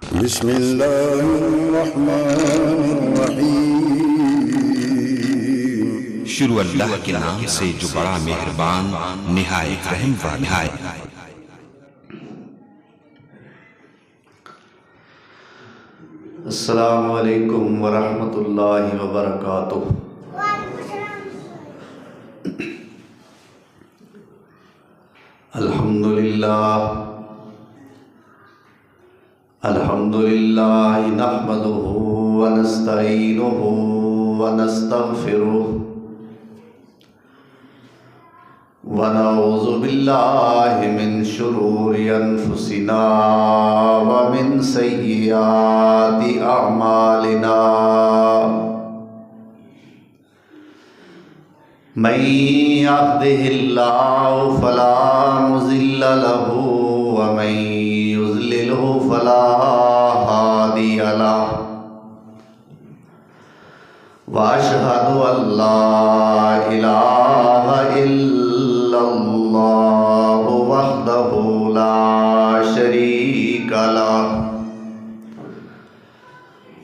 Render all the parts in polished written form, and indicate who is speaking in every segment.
Speaker 1: बिस्मिल्लाहिर्रहमानिर्रहीम।
Speaker 2: शुरू अल्लाह के नाम से जो बड़ा मेहरबान निहायत रहम वाला है।
Speaker 3: अस्सलामु अलैकुम वरहमतुल्लाहि वबरकातुह। अल्हम्दुलिल्लाह नहमदुहु व नस्तईनुहु व नस्तगफिरुह व नऊज़ु बिल्लाहि मिन शुरूरि अनफुसिना व मिन सय्यिआति अअमालिना। मन यहदिहिल्लाहु फला मुज़िल्ल लहु व मन युज़लिलहु फला हादिय लहु। व अशहदु अल्ला इलाहा इल्लल्लाहु वहदहु ला शरीक लहु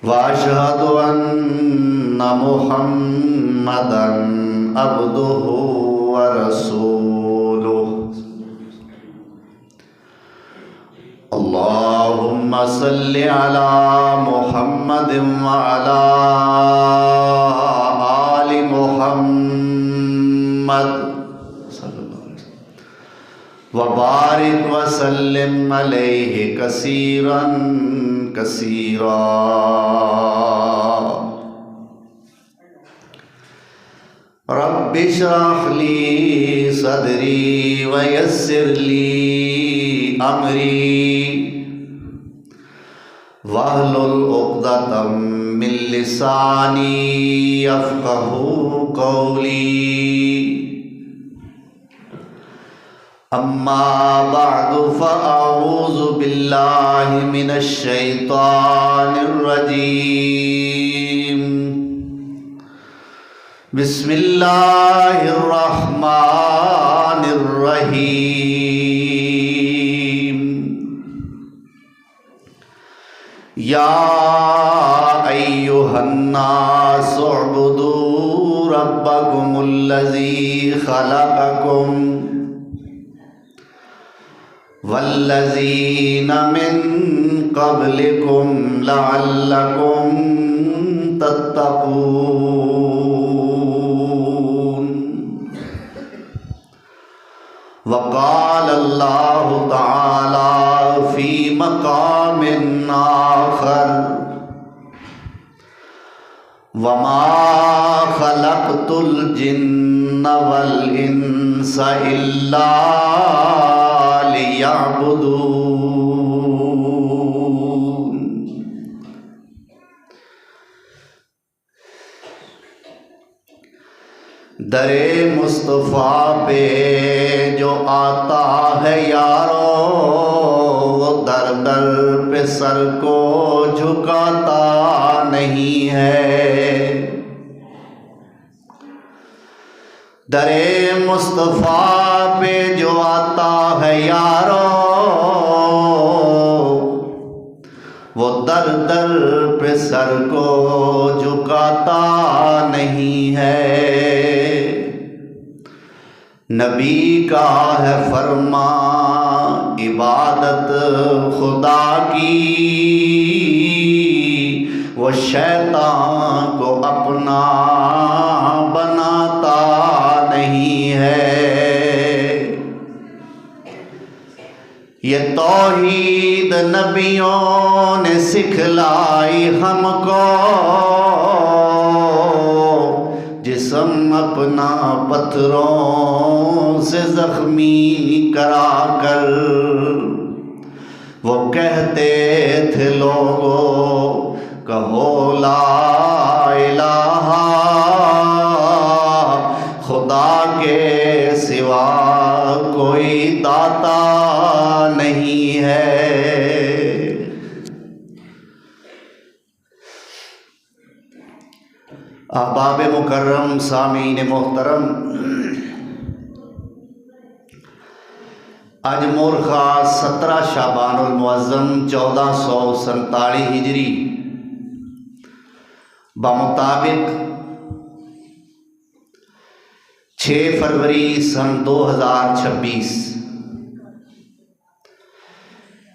Speaker 3: व अशहदु अन्ना मुहम्मदन अब्दुहु व रसूलुहु। अल्लाहुम्मा सल्लि अला मुहम्मदिन व अला आलि मुहम्मद व बारिक व सल्लिम अलैहि कसीरन कसीरा। रब्बि इश्रह ली सदरी व यस्सिर ली अमरी वहलुल उक़दतम मिन लिसानी यफ़क़हू क़ौली। अम्मा बअदु फ़अऊज़ु बिल्लाहि मिनश शैतानिर रजीम। बिस्मिल्लाहिर्रहमानिर्रहीम। या अय्युहन्नास उअ्बुदू रब्बकुमुल्लज़ी खलक़कुम वल्लज़ीन मिन क़ब्लिकुम लअल्लकुम तत्तक़ून। वक़ाल अल्लाहु तआला फ़ी मक़ामिन आख़र वमा ख़लक़तुल जिन्न वल इंस इल्ला लियअबुदून। दरे मुस्तफ़ा पे जो आता है यारो वो दर दर पे सर को झुकाता नहीं है। दरे मुस्तफ़ा पे जो आता है यारो वो दर दर पे सर को झुकाता नहीं है। नबी का है फरमा इबादत खुदा की वो शैतान को अपना बनाता नहीं है। ये तौहीद नबियों ने सिखलाई हमको जिस्म अपना पत्थरों से जख्मी करा कर वो कहते थे लोगों कहो ला इलाहा खुदा के सिवा कोई दाता नहीं है। अहबाब मुकर्रम सामीन मोहतरम, अज मोरखा 17 शाबानुल मुअज़्ज़म 1447 हिजरी बमुताबिक 6 फरवरी सन 2026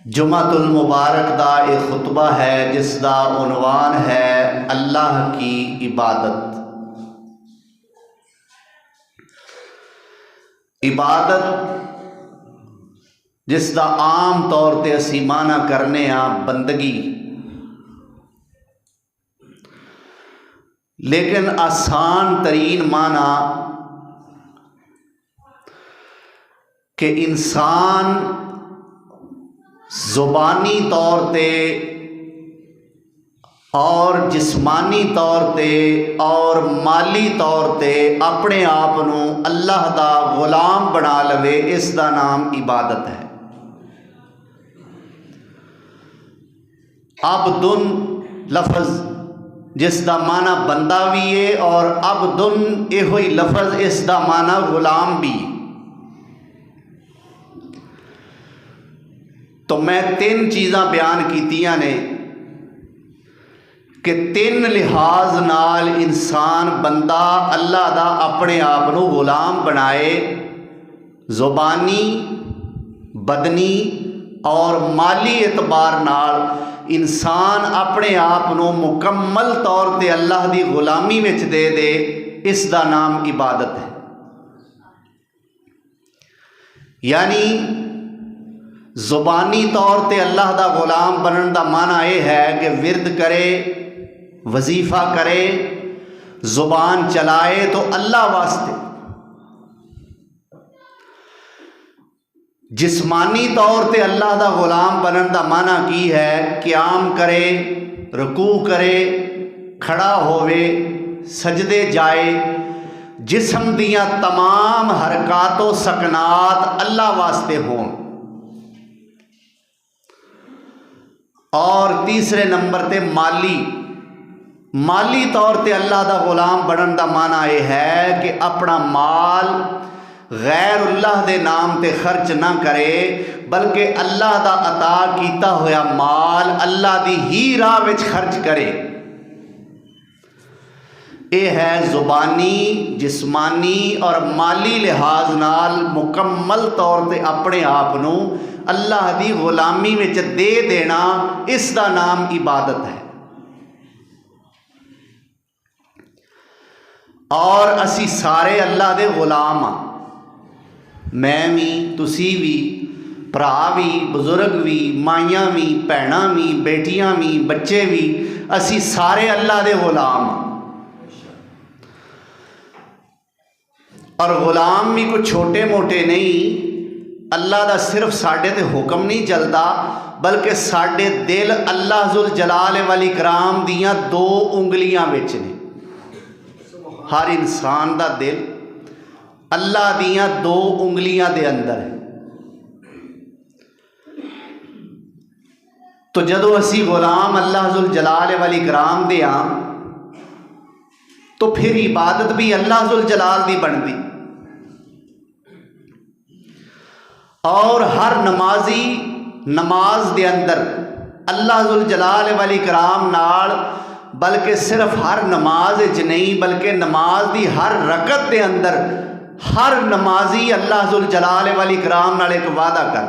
Speaker 3: जुमातुल मुबारक दा एक खुतबा है जिसका उन्वान है अल्लाह की इबादत। इबादत जिसका आम तौर पर असी माना करने बंदगी, लेकिन आसान तरीन माना कि इंसान ज़ुबानी तौर पे और जिस्मानी तौर पे और माली तौर पे अपने आप नूं अल्लाह दा गुलाम बना लवे, इसका नाम इबादत है। अब्दुन लफज जिसका माना बंदा भी है और अब्दुन यो ही लफज इसका माना गुलाम भी। तो मैं 3 चीज़ां बयान कीतियां ने कि 3 लिहाज नाल इंसान बंदा अल्लाह दा अपने आप नूं गुलाम बनाए, ज़ुबानी, बदनी और माली एतबार नाल इंसान अपने आप नूं मुकम्मल तौर पर अल्लाह की गुलामी विच दे दे, इसका नाम इबादत है। यानी ज़ुबानी तौर पर अल्लाह का गुलाम बनने का माना यह है कि विरद करे, वजीफ़ा करे, ज़ुबान चलाए तो अल्लाह वास्ते। जिस्मानी तौर पर अल्लाह का गुलाम बनने का माना की है, क़याम करे, रुकू करे, खड़ा होवे, सजदे जाए, जिस्म दियां तमाम हरकातो सकनात अल्लाह वास्ते हों। और तीसरे नंबर पे माली तौर पर अल्लाह का गुलाम बनने का माना यह है कि अपना माल गैरुल्लाह दे नाम ते खर्च ना करे, बल्कि अल्लाह का अता किया होया माल अल्लाह की ही राह विच खर्च करे। यह है ज़ुबानी, जिस्मानी और माली लिहाज नाल मुकम्मल तौर पर अपने आप नूं अल्लाह की गुलामी विच दे देना, इसका नाम इबादत है। और असी सारे अल्लाह दे गुलाम हाँ, मैं भी, तुसी भी, भरा भी, बुजुर्ग भी, माइयां भी, भैणां भी, बेटियां भी, बच्चे भी, असी सारे अल्लाह दे गुलाम हाँ। और गुलाम भी कुछ छोटे मोटे नहीं, अल्लाह का सिर्फ साढ़े ते हुक्म नहीं चलता, बल्कि साढ़े दिल अल्लाह जुल जलाल वल इकराम दियां 2 उंगलियां विच ने। हर इंसान का दिल अल्लाह दियां 2 उंगलियां दे अंदर है। तो जदों असी गुलाम अल्लाह जुल जलाल वल इकराम दे आं, तो फिर इबादत भी अल्लाह जुल जलाल दी बनती। और हर नमाजी नमाज दे अंदर अल्लाह जुल जलाल वल इकराम नाल, बल्कि सिर्फ हर नमाज च नहीं बल्कि नमाज की हर रकत के अंदर हर नमाजी अल्लाह जुल जलाल वल इकराम नाल एक वादा कर।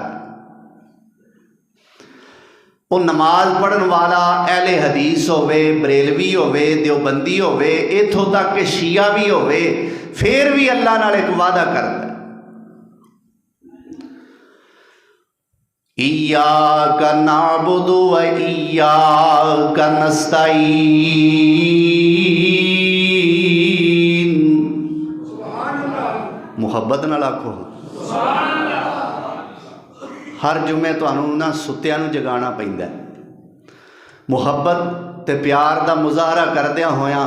Speaker 3: वो नमाज पढ़न वाला अहले हदीस होवे, बरेलवी होवे, देवबंदी होवे, इथों तक कि शिया भी होवे, फिर भी अल्लाह नाल एक वादा करता है, इय्याका नअबुदु व इय्याका नस्तईन। मुहब्बत नाल आखो। हर जुमे तुहानू ना सुत्तियां नू जगाना पैंदा है। मुहब्बत ते प्यार का मुजाहरा करदियां होया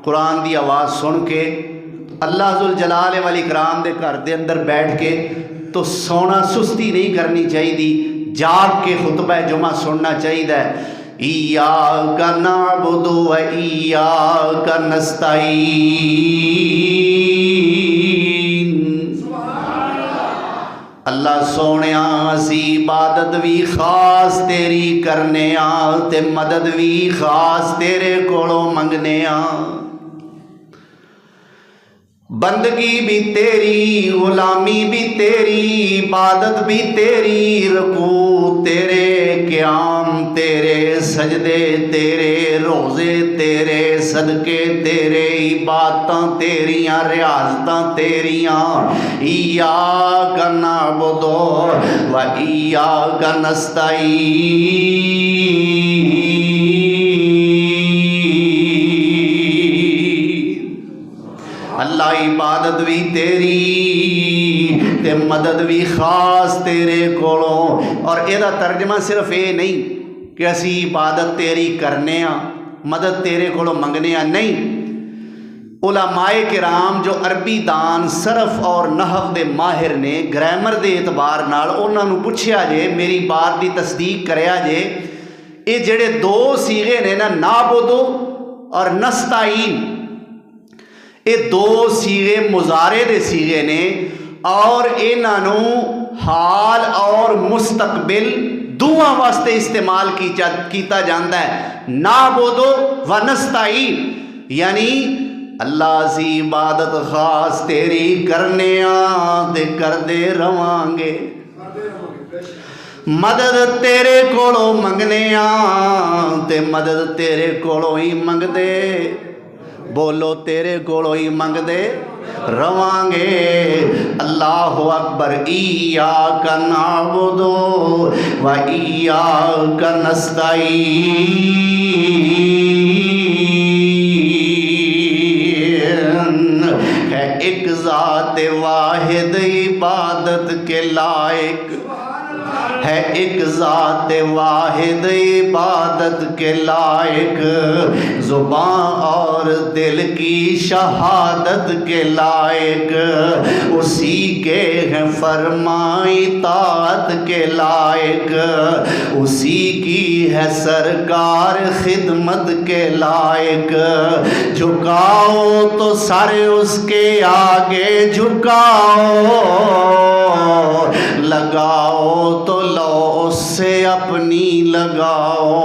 Speaker 3: कुरान की आवाज़ सुन के अल्लाह जुल जलाल वल इकराम दे घर दे अंदर बैठ के तो सोना सुस्ती नहीं करनी चाहिए, जाग के खुतबा जुमा सुनना चाहिए। इय्याका नअबुदु व इय्याका नस्तईन। अल्लाह सोने असी इबादत भी खास तेरी करने ते मदद भी खास तेरे कोलों मंगने बंदगी भी तेरी गुलामी भी तेरी इबादत भी तेरी रुकू तेरे क़याम तेरे सजदे तेरे रोज़े तेरे सदके तेरे इबादतां तेरियां रियाज़तां तेरियां इय्याका नअबुदु व इय्याका नस्तईन। अल्लाह इबादत भी तेरी ते मदद भी खास तेरे कोलों। और एदा तर्जमा सिर्फ ये नहीं कि असी इबादत तेरी करने मदद तेरे कोलों मंगने नहीं। उलमाए किराम जो अरबी दान सरफ और नहव दे माहिर ने ग्रामर दे एतबार नाल उन्हां नूं पुछया जे मेरी बात की तस्दीक करया जे ये जेड़े दो सीगे ने ना नाबुदो और नस्ताईन ये दो सीगे मुजारे दे सीगे ने और इन्हों हाल और मुस्तकबिल दुआ वास्ते इस्तेमाल किया जाता है। नाबुदो व नस्ताईन यानी अल्लाह सी इबादत खास तेरी करने ते करदे रवांगे, मदद तेरे कोलों मंगने ते मदद तेरे कोलों ही मंगदे, बोलो तेरे कोलों ही मंगदे रवांगे। अल्लाहु अकबर। इय्याका नअबुदु व इय्याका नस्तईन। है एक ज़ात वाहिद इबादत के लायक, है एक ज़ात वाहिद इबादत के लायक, ज़ुबान और दिल की शहादत के लायक, उसी के हैं फरमाई ताअत के लायक, उसी की है सरकार खिदमत के लायक। झुकाओ तो सारे उसके आगे झुकाओ, लगाओ तो लो उससे अपनी लगाओ।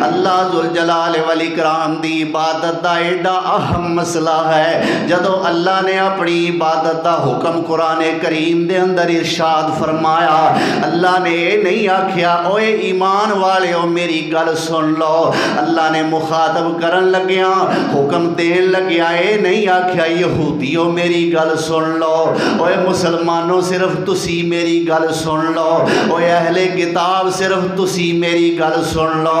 Speaker 3: अल्लाह जुल जलाल वल इकराम दी इबादत दा एडा अहम मसला है। जदों अल्लाह ने अपनी इबादत दा हुक्म कुरान करीम दे अंदर इरशाद फरमाया, अल्लाह ने ये नहीं आख्या ओए ईमान वालेओ मेरी गल सुन लो। अल्लाह ने मुखातब करन लग्या हुक्म देन लग्या ये नहीं आख्या यहूदियों मेरी गल सुन लो, ओए मुसलमानों सिर्फ तुसी मेरी गल सुन लो, ओए अहले किताब सिर्फ तुसी मेरी गल सुन लो,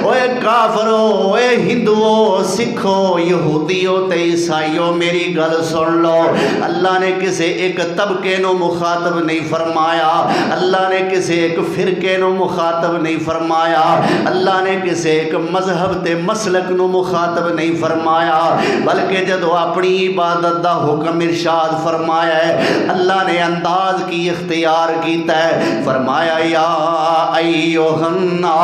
Speaker 3: ओए काफरो ओए हिंदुओं सिखो यहूदियों ते ईसाइयों मेरी गल सुन लो। अल्लाह ने किसी एक तबके नो मुखातब नहीं फरमाया, अल्लाह ने किसी एक फिरके नो मुखातब नहीं फरमाया, अल्लाह ने किसी एक मजहब ते मसलक नो मुखातब नहीं फरमाया, बल्कि जदों अपनी इबादत दा हुक्म इरशाद फरमाया है अल्लाह ने अंदाज की इख्तियार कीता है। फरमाया या अय्युहन नास,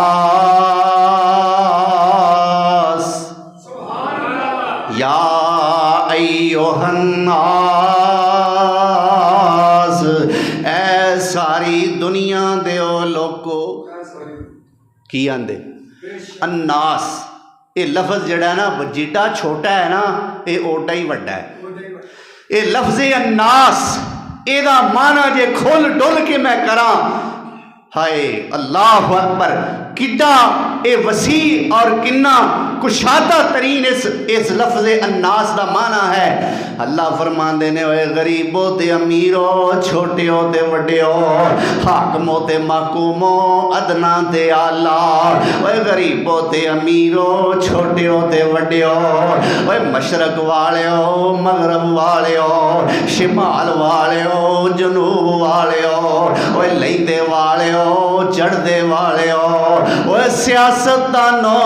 Speaker 3: या अय्युहन नास, ऐ सारी दुनिया दे ओ लोको। की आंदे अन्नास, ये लफ्ज़ जड़ा ना जिड्डा छोटा है ना ये ओडा ही वड्डा है। ये लफ्ज़ अन्नास एदा माना जे खोल डोल के मैं करा, हाय अल्लाह अकबर, किड्डा ए वसी और किन्ना कुशादा तरीन इस लफ्ज़ अन्नास दा माना है। अल्लाह फरमांदे ने ओए गरीबो ते अमीरो, छोटियो ते वड्डियो, हाकमो ते महकूमो, अदना ते आला, ओए गरीबो ते अमीरो, छोटियो ते वड्डियो, ओए मशरक वालियो, मगरब वालियो, शिमाल वालियो, जनूब वालियो, ओए लैंदे वालियो, चढ़दे वालियो, ओए सियासतदानो,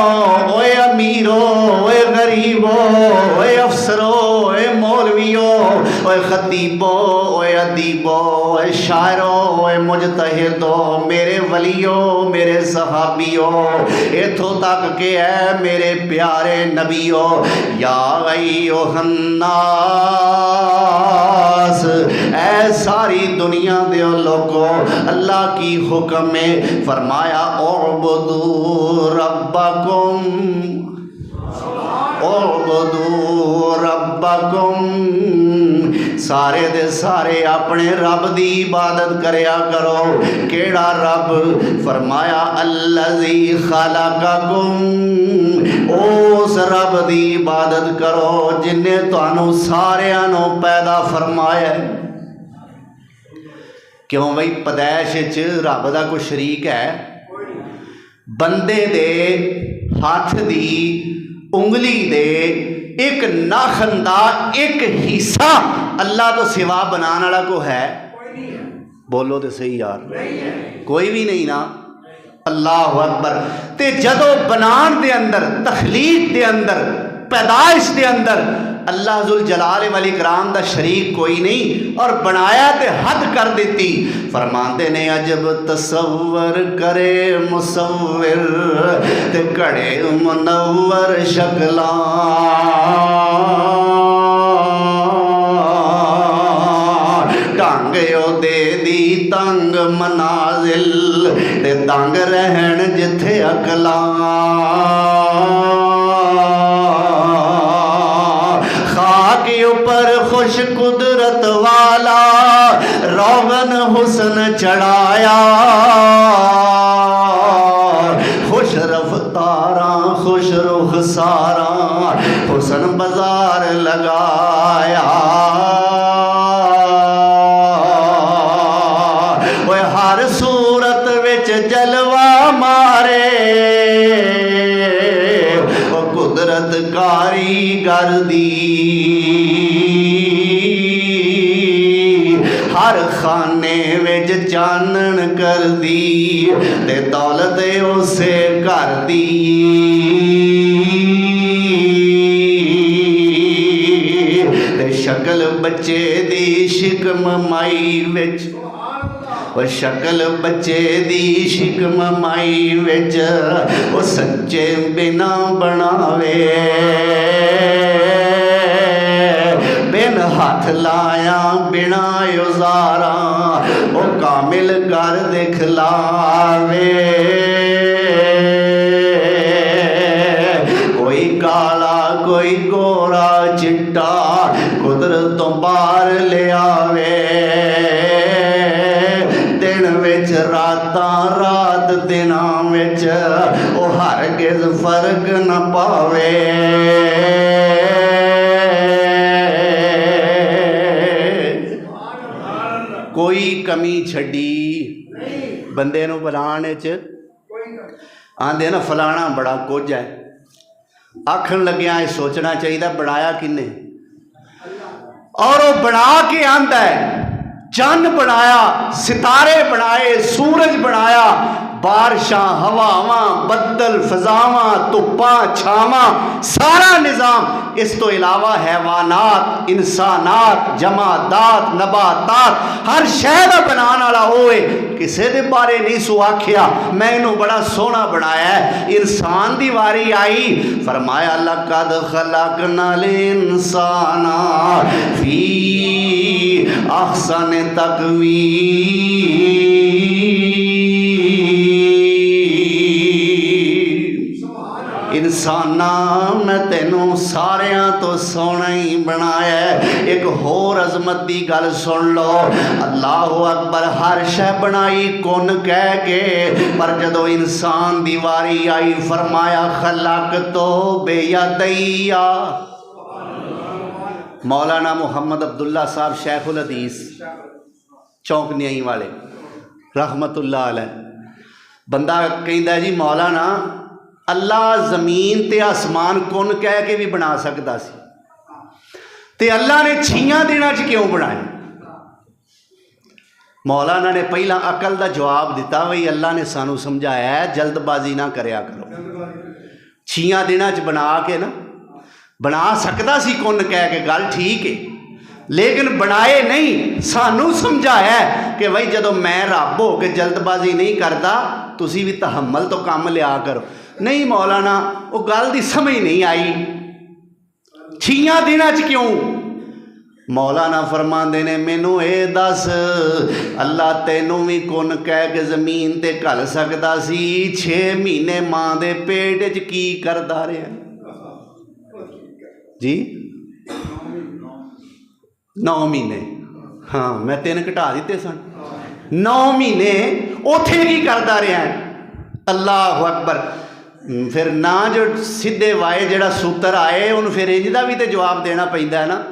Speaker 3: ओए अमीरो, ओए गरीबो, ओए अफसरो, ओए मौलवियो, ओए खतीबो, ओए अदीबो, ओए शायरो, ओए मुजतहिदो, मेरे वलियो, मेरे सहाबियो, इथों तक के है मेरे प्यारे नबियो। या अय्युहन नास, ऐ सारी दुनिया दे लोगो अल्लाह की हुक्म है। फरमाया उअबुदू रब्बकुम उअबुदू रब्बकुम, सारे दे सारे अपने रब दी इबादत करया करो। केड़ा रब? फरमाया अल्लज़ी खलक़कुम, उस रब दी इबादत करो जिन्हें तुहानू सारियां नू पैदा फरमाया। क्यों बई पैदाइश च रब दा कोई शरीक है? बंदे दे हाथ दी उंगली दे एक नाखन दा एक हिस्सा अल्लाह तो सिवा बनाने वाला को है? बोलो तो सही यार, कोई भी नहीं ना। अल्लाह अकबर। ते जदों बनान दे अंदर, तखलीक दे अंदर, पैदाइश दे अंदर अल्लाह जुल जलाल वल इकराम दा शरीक कोई नहीं और बनाया ते हद कर देती। फरमाते ने अजब तसव्वर करे मुसव्विर ते घड़े मुनव्वर शक्लां, ढंग दे दी तंग मनाजिल ते तंग रहन जिथे अकलां, ऊपर खुश कुदरत वाला रोगन हुस्न चढ़ाया, खुश रफ्तारा खुश रुख सारा हुस्न बाजार लगाया। वो हर सूरत विच जलवा मारे वो कुदरत कारीगर दी, हर खाने विच चानन कर दी ते दौलत उसे घर दी। ते शक्ल बच्चे दी शिकम माई विच, वो शक्ल बच्चे दी शिकम माई विच वो सच्चे बिना बनावे, बिन हाथ लाया बिना उजारा वो कामिल कर दिखलावे। कोई काला कोई गोरा चिट्टा कुदरत तो बाहर ले आवे, दिन विच रातां रात दिनां विच वो हरगिज़ फर्क न पावे। कोई कमी छड़ी बंदे नूं बनाने च। आंदे ना फलाना बड़ा कुछ है, आखन लग्या ये सोचना चाहिए बनाया किन्ने, और वो बना के आंदा है चंद बनाया, सितारे बनाए, सूरज बनाया, बारिशां हवावां बदल फजावां धुप्पां छावां सारा निज़ाम। इस तो इलावा हैवानात इंसानात जमादात नबातात हर शय दा बनाने वाला होए, किसी दे बारे नहीं सो आखिया मैं इनू बड़ा सोहना बनाया है। इंसान दी वारी आई, फरमाया लक़द खलक़नल इंसाना फी अहसन तक़वीम, इंसाना मैं तेनों सारियां तो सोहना ही बनाया है। एक होर अजमत की गल सुन लो, अल्लाह अकबर। हर शय बनाई कुन कह के, पर जदों इंसान दी वारी आई फरमाया खलक तो बेयदैया। मौलाना मुहम्मद अब्दुल्ला साहब शेखुल हदीस चौंक न्याई वाले रहमतुल्लाह अलैह, बंदा कहता जी मौलाना अल्लाह जमीन ते आसमान कुन कह के भी बना सकता सी, ते अल्लाह ने 6 दिनों च क्यों बनाया? मौलाना ने पहला अकल का जवाब दिता, बई अल्लाह ने सानू समझाया है जल्दबाजी ना करया करो। 6 दिनों च बना के ना, बना सकता सी कुन कह के, गल ठीक है, लेकिन बनाए नहीं। सानू समझाया कि भाई जदों मैं रब हो के जल्दबाजी नहीं करता, तुसी भी तहम्मल तो काम लिया करो। नहीं मौलाना वो गल दी समझ नहीं आई, 6 दिनों च क्यों? मौलाना फरमाते ने मैनू ये दस अल्लाह तैनू भी कुन कह के जमीन ते घल सकता सी 6 महीने मां दे पेट च की करदा रहा जी 9 महीने हाँ मैं 3 घटा दिते सन 9 महीने उथे की करदा रहा अल्लाह अकबर फिर ना जो सीधे वाए जड़ा सूत्र आए उन्होंने फिर इंज दा भी तो जवाब देना पैंदा है ना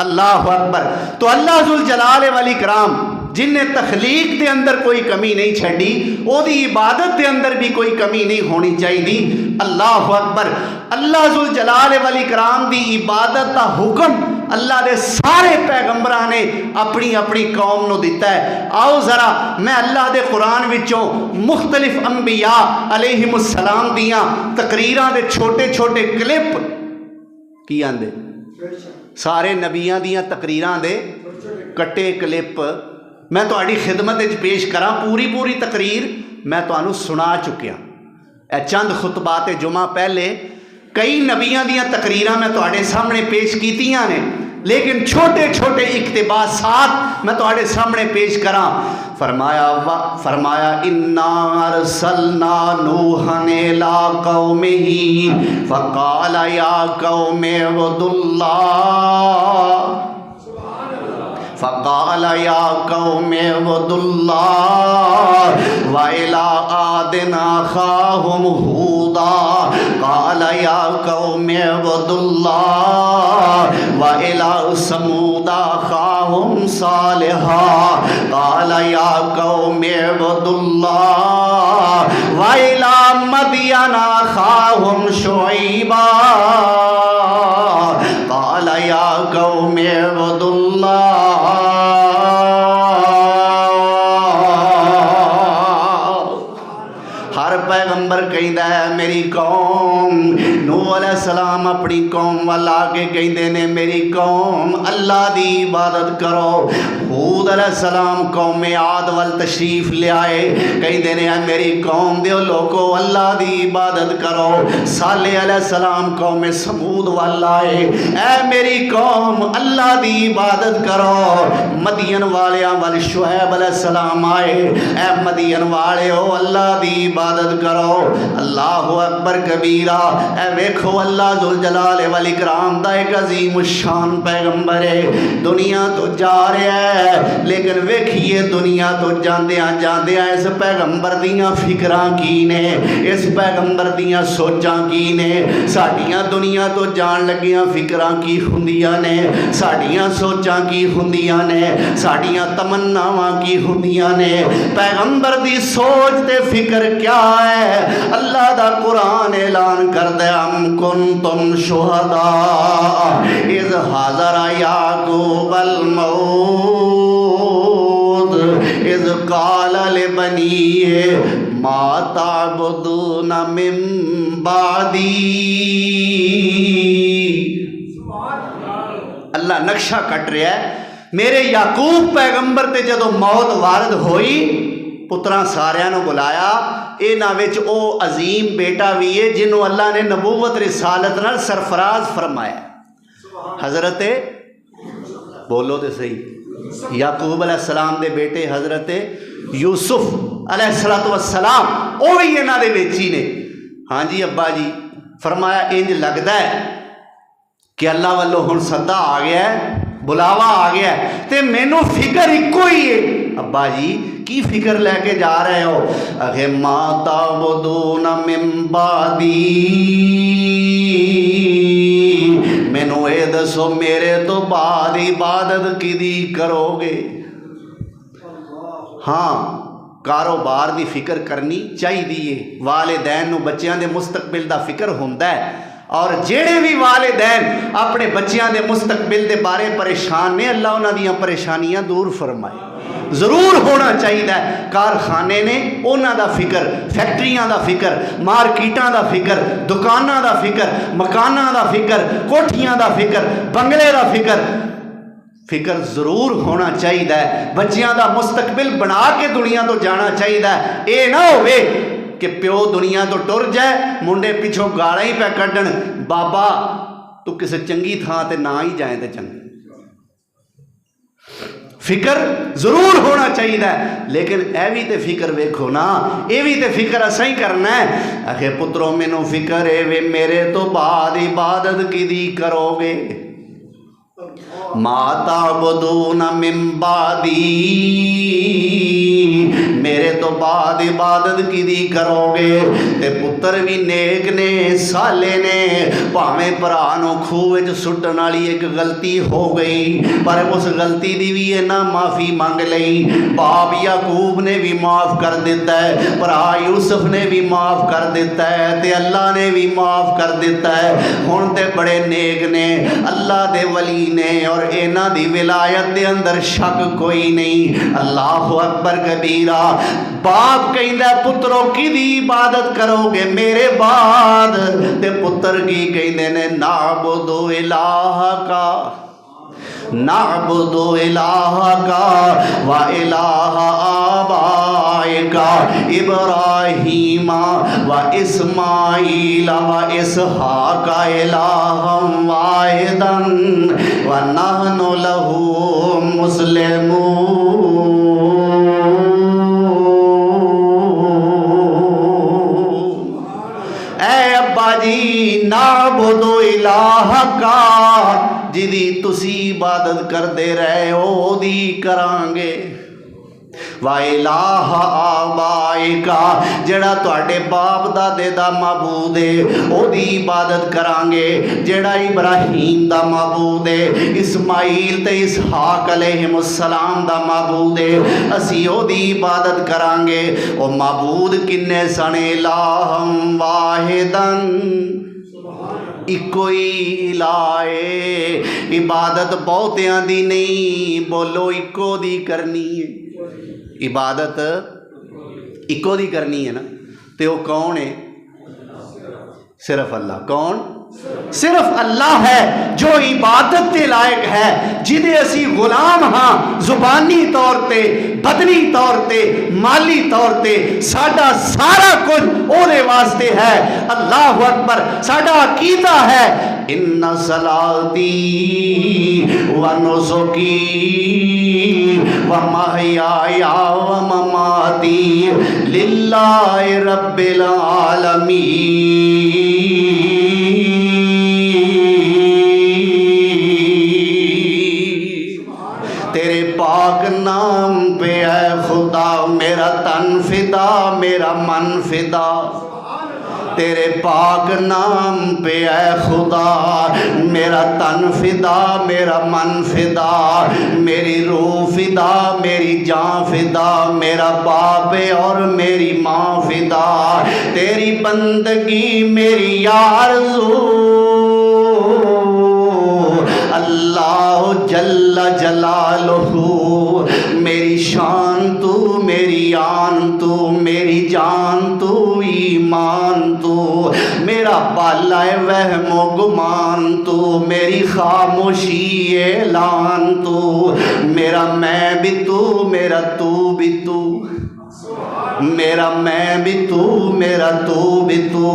Speaker 3: अल्लाह अकबर तो अल्लाह जुल जलाल वाली कराम जिन्हें तखलीक के अंदर कोई कमी नहीं छड़ी ओदी इबादत के अंदर भी कोई कमी नहीं होनी चाहिए अल्लाह अकबर अल्लाह जुल जलाल वाली कराम की इबादत का हुक्म अल्लाह के सारे पैगंबरां ने अपनी अपनी कौम को दिता है। आओ जरा मैं अल्लाह के कुरान विचों मुख्तलिफ अंबिया अलैहिमुस्सलाम दियां तकरीरां दे छोटे छोटे क्लिप की आंदे सारे नबियां दियां तकरीरां दे कट्टे क्लिप मैं तुहाडी खिदमत विच पेश करा। पूरी पूरी तकरीर मैं तुहानू सुना चुकिया चंद खुतबात जुमा पहले कई नबियां दियां तकरीरां मैं तुहाडे सामने पेश कीतियां ने लेकिन छोटे छोटे इक्तिबासात मैं तुहाडे सामने पेश करा। फरमाया इन्ना अरसलना नूहन इला कौमिही फकाल या कौमे उबुदुल्लाह फ़क़ाल या कौमे उबुदुल्लाह व इला आदिन अख़ाहुम हूदा क़ाल या कौमे उबुदुल्लाह व इला समूदा अख़ाहुम सालिहा क़ाल या कौमे उबुदुल्लाह व इला मदयन अख़ाहुम शुऐबा क़ाल या कौमे उबुदुल्लाह। हर पैगंबर कहता है मेरी कौम नूह अलैहिस्सलाम अपनी कौम वाल आके कहते ने मेरी कौम अल्लाह की इबादत करो। हूद अलैहिस्सलाम कौम आद वाल तशरीफ लियाए कहते ने मेरी कौम दे लोगो अल्लाह की इबादत करो। साले अलैहिस्सलाम कौम समूद वाल आए ऐ मेरी कौम अल्लाह की इबादत करो। मदियन वालियां वाल शुएब अलैहिस्सलाम आए ऐ मदियन वाले हो अल्लाह की इबादत करो। अल्लाह अकबर कबीरा ऐ वेखो अल्लाह जुल जलाल वल इकराम दा एक अजीम शान पैगंबर है दुनिया तो जा रहा है लेकिन वेखिए दुनिया तो जांदियां जांदियां इस पैगंबर दियां फिक्रां की ने इस पैगंबर दियां सोचां की ने साडियां दुनिया तो जान लगियां फिक्रां की हुंदियां ने साडियां सोचां की हुंदियां ने साडियां तमन्नावां की हुंदियां ने पैगंबर दी सोच ते फिक्र क्या है। अल्लाह दा कुरान ऐलान कर दे हम कुंतुम शुहदा इज़ हाज़रा याकूब अल मौत इज़ क़ाल लिबनीहि मा ताबुदून मिन बादी। अल्लाह नक्शा कट रहा है मेरे याकूब पैगंबर ते जदों मौत वारद होई पुत्रां सारियां नूं बुलाया इन्हां विच ओ अजीम बेटा भी है जिन्हों अल्लाह ने नबूवत रिसालत नाल सरफराज फरमाया हज़रत बोलो तो सही याकूब अलैहिस्सलाम दे बेटे हज़रत यूसुफ अलैहिस्सलाम वो भी इन्हां दे विच ही ने। हाँ जी अब्बा जी फरमाया इंज लगता है कि अल्लाह वालों हुण सद्दा आ गया है बुलावा आ गया है ते मैनू फिक्र इको ही है। अब्बा जी की फिक्र लैके जा रहे हो। अगे माता बुदून मिन बादी मैनू ये दसो मेरे तो बाद इबादत किदी करोगे। हाँ कारोबार की फिक्र करनी चाहिए वालिदैन नूं बच्चों के मुस्तकबिल का फिक्र होंदा है और जेड़े भी वालिदैन अपने बच्चों के मुस्तकबिल के बारे परेशान ने अल्लाह उन्हां दीयां परेशानियां दूर फरमाए। जरूर होना चाहिए कारखाने ने उन्हां दा फिक्र फैक्ट्रियां दा फिक्र मार्केटां दा फिक्र दुकानां दा फिक्र मकानां दा फिक्र कोठियां दा फिक्र बंगले दा फिक्र जरूर होना चाहिए। बच्चों का मुस्तकबिल बना के दुनिया तो जाना चाहिए। ये ना होवे कि प्यो दुनिया तो टुर जाए मुंडे पिछों गालां ही पै कड्ढण बाबा तू किसी चंगी थां ते ना ही जाए तो चंगा फिक्र जरूर होना चाहिए, लेकिन ए भी तो फिक्र वेखो ना, ये भी तो फिक्र असा ही करना है। आखे पुत्रों मैनू फिक्र है वे मेरे तो बाद इबादत किदी करोगे, माता बदू न मिम्बादी, मेरे तो बाद इबादत किदी करोगे। ते पुत्र भी नेक ने साले ने, भावें भरा नूं खूह विच सुट्टण वाली एक गलती हो गई, पर उस गलती दी भी इन्हां माफ़ी मंग लई। बाप याकूब ने भी माफ़ कर दिता है, भरा यूसुफ ने भी माफ़ कर दिता है, ते अल्लाह ने भी माफ़ कर दिता है। हुण ते बड़े नेक ने, अल्लाह दे वली ने, और इन्हां दी विलायत दे अंदर शक कोई नहीं। अल्लाहु अकबर कबीरा। बाप कहंदा पुत्रों किदी इबादत करोगे मेरे बाद, ते पुत्र की कहंदे ने नाबुदु इलाहा का, नाबुदु इलाहा का व इलाहा आबाइका इब्राहीमा व इस्माईला व इसहाका इलाहम वाहिदन व नहनु लहू मुस्लिमून। ऐ अब्बा जी नाबुदु इलाहा का, जिदी तुसी इबादत करते रहे हो ओदी करांगे, वा इलाहा आबाइका, जेड़ा तुहाडे बाप दादे दा माबूद है ओदी इबादत करांगे, जेड़ा इब्राहीम दा माबूद है, इस्माईल ते इसहाक अलैहिमुस्सलाम दा माबूद है, असी ओदी इबादत करांगे। ओ माबूद किन्ने सन, इलाहम वाहिदन, इको ही इलाहे, इबादत बहुतियां दी नहीं, बोलो इको दी करनी है, इबादत इको दी करनी है ना। तो वो कौन है? सिर्फ अल्लाह। कौन? सिर्फ अल्लाह है जो इबादत के लायक है, जिन्हें असी गुलाम हाँ, जुबानी तौर पे, बदनी तौर पे, माली तौर पे, साडा सारा कुछ ओदे वास्ते है। अल्लाह अकबर। साडा अकीदा है इन्ना सलाती व नुसुकी व महयाया व ममाती लिल्लाहि रब्बिल आलमीन। तेरे पाक नाम पे है खुदा, मेरा तन फिदा, मेरा मन फिदा। तेरे पाक नाम पे है खुदा, मेरा तन फिदा, मेरा मन फिदा, मेरी रूह फिदा, मेरी जान फिदा, मेरा बाप और मेरी माँ फिदा। तेरी बंदगी मेरी आरज़ू, अल्लाह जल्ला जलालुहू, मेरी शान तू, मेरी आन तू, मेरी जान तू, ईमान तू, मेरा पाला वहमो गुमान तू, मेरी खामोशी ऐलान तू, मेरा मैं भी तू, मेरा तू भी तू, मेरा मैं भी तू, मेरा तू भी तू।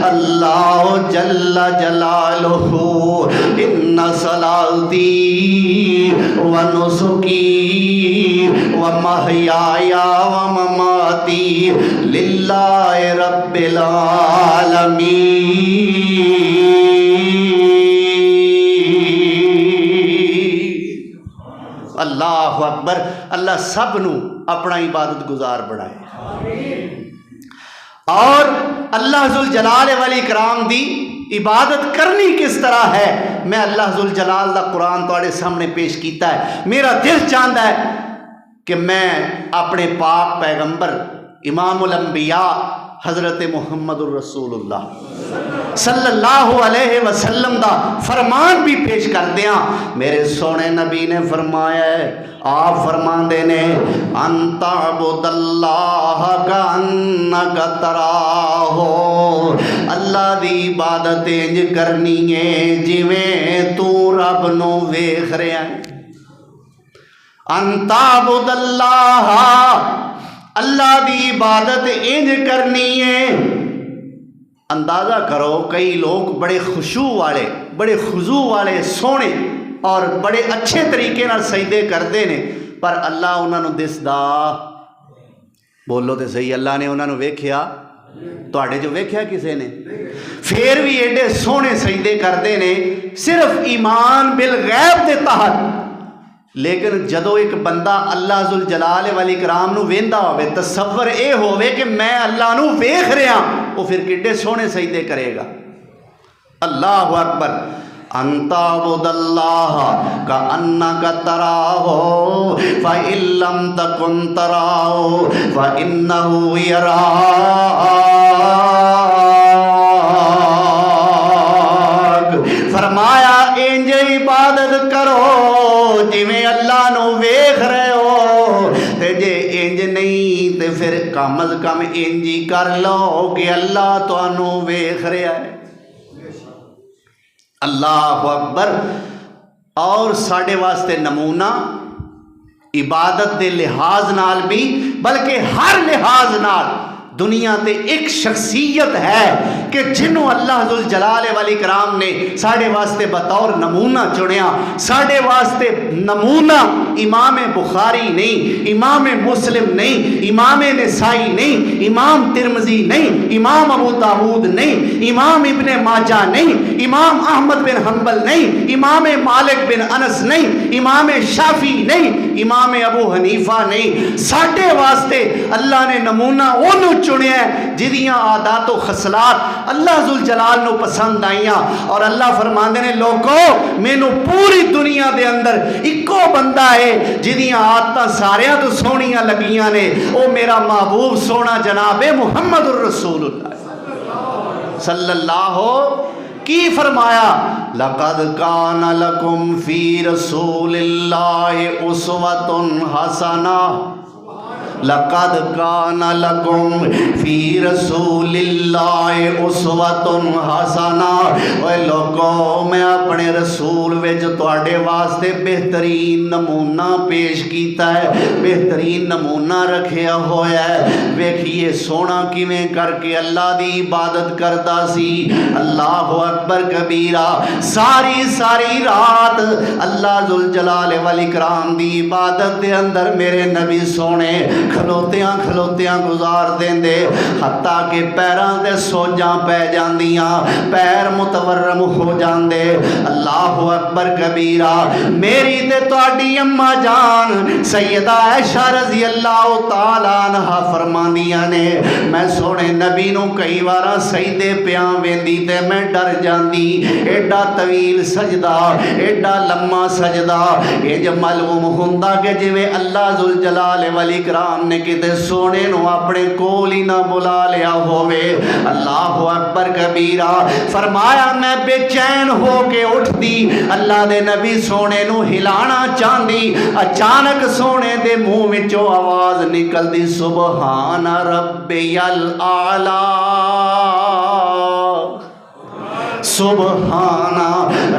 Speaker 3: अल्लाह जल्ला जलालुहू। इन्ना सलाती व नुसुकी व महयाया व ममाती लिल्लाहि रब्बिल आलमीन। अल्लाह अकबर। अल्लाह सब नू अपना इबादत गुजार बनाए। और अल्लाह जुल जलाल वाली इकराम दी इबादत करनी किस तरह है, मैं अल्लाह जुल जलाल दा कुरान तुहाडे सामने पेश किया है। मेरा दिल चाहता है कि मैं अपने पाक पैगंबर इमामुल अंबिया हज़रत मुहम्मदुर रसूलुल्लाह सल्लल्लाहु अलैहि वसल्लम दा फरमान भी पेश कर दिया। मेरे सोने नबी ने फरमाया है, आप फरमाते ने अंताबुदल्लाह का अन्नका तराहो, अल्लाह दी इबादत इंज करनी है जिवें तू रब नू वेख रहा है। अंताबुदल्लाह, अल्लाह दी इबादत इंज करनी है। अंदाज़ा करो कई लोग बड़े खुशू वाले, बड़े खुजू वाले, सोने और बड़े अच्छे तरीके नाल सजदे करते हैं, पर अल्लाह उन्होंने दिसदा, बोलो तो सही, अल्लाह ने उन्होंने वेख्या, तुहाडे चो वेख्या किसी ने? फिर भी एडे सोहने सजदे करते ने सिर्फ ईमान बिल गैब के तहत। लेकिन जदों एक बंदा अल्लाह जुल जलाल वाली कराम नूं वेंदा होवे, तसव्वुर ये होवे कि मैं अल्लाह नूं वेख रहा, वो फिर किड्डे सोहने सजदे करेगा। अल्लाहु अकबर। अंताबुदल्लाह का अन्नका तराहो फ इल्लम तकुन तराहो फ इन्नहु यराक। फरमाया इंज इबादत करो जिवें अल्लाह नूं वेख रहे हो, ते जे इंज नहीं ते फिर कम अज कम इंज ही कर लो कि अल्लाह तुहानूं वेख रहा है। अल्लाह अकबर। और साढ़े वास्ते नमूना इबादत के लिहाज नाल भी, बल्कि हर लिहाज नाल दुनिया ते एक शख्सियत है कि जिन्हों अल्लाह जुल जलाल वाली कराम ने साढ़े वास्ते बतौर नमूना चुनिया। साढ़े वास्ते नमूना इमाम बुखारी नहीं, इमाम मुस्लिम नहीं, इमाम नसाई नहीं, इमाम तिरमिज़ी नहीं, इमाम अबू दाऊद नहीं, इमाम इब्ने माजा नहीं, इमाम अहमद बिन हंबल नहीं, इमाम मालिक बिन अनस नहीं, इमाम शाफी नहीं, इमाम अबू हनीफा नहीं। साढ़े वास्ते अल्लाह ने नमूना उन्होंने चुनिया जिदियां आदात व खसलात अल्लाह जुल जलाल नूं पसंद आईयां। और अल्लाह फरमांदे ने लोगों मैनू पूरी दुनिया दे अंदर इको बंदा है जिदियां आदतां सारियां तो सोहणियां लगियां ने, वो मेरा महबूब सोना जनाब मुहम्मदुर रसूलुल्लाह सल्लल्लाहु। की फरमाया? लक़द कान लकुम फी रसूलिल्लाहि उस्वतुन हसना। लक़द कान लकुम फी रसूलिल्लाहि उस्वतुन हसना। ओए लोगों मैं अपने रसूल विच तुहाडे वास्ते बेहतरीन नमूना पेश किया है, बेहतरीन नमूना रखिया होया है। वेखिए सोना किवें करके अल्लाह दी इबादत करदा सी। अल्लाह अकबर कबीरा। सारी सारी रात अल्लाह जुल जलाल वल इकराम दी इबादत दे अंदर मेरे नबी सोने खलोतियां खलोतियां गुजार देंदे, हत्ता के पैरां ते सोजां पै जांदियां, पैर मुतवर्रम हो जांदे। अल्लाह अकबर कबीरा। मेरी ते तुहाडी अम्मा जान सैयदा आयशा रज़ी अल्लाह तआला अन्हा फरमांदियां ने मैं सोने नबी नूं कई बार सजदे पिया वेंदी ते मैं डर जांदी, एडा तवील सजदा, एडा लम्मा सजदा, इंज मालूम हुंदा कि जिवें अल्लाह जुल जलाल वल इकराम ने किते सोने नूं अपने कोल ही ना बुला लिया होवे। अल्लाह अकबर कबीरा। फरमाया मैं बेचैन हो के उठदी, अल्लाह दे नबी सोने नूं हिलाना चाहदी, अचानक सोने दे मुंह विचों आवाज निकलदी सुबहान रब्बियल आला, सुबहान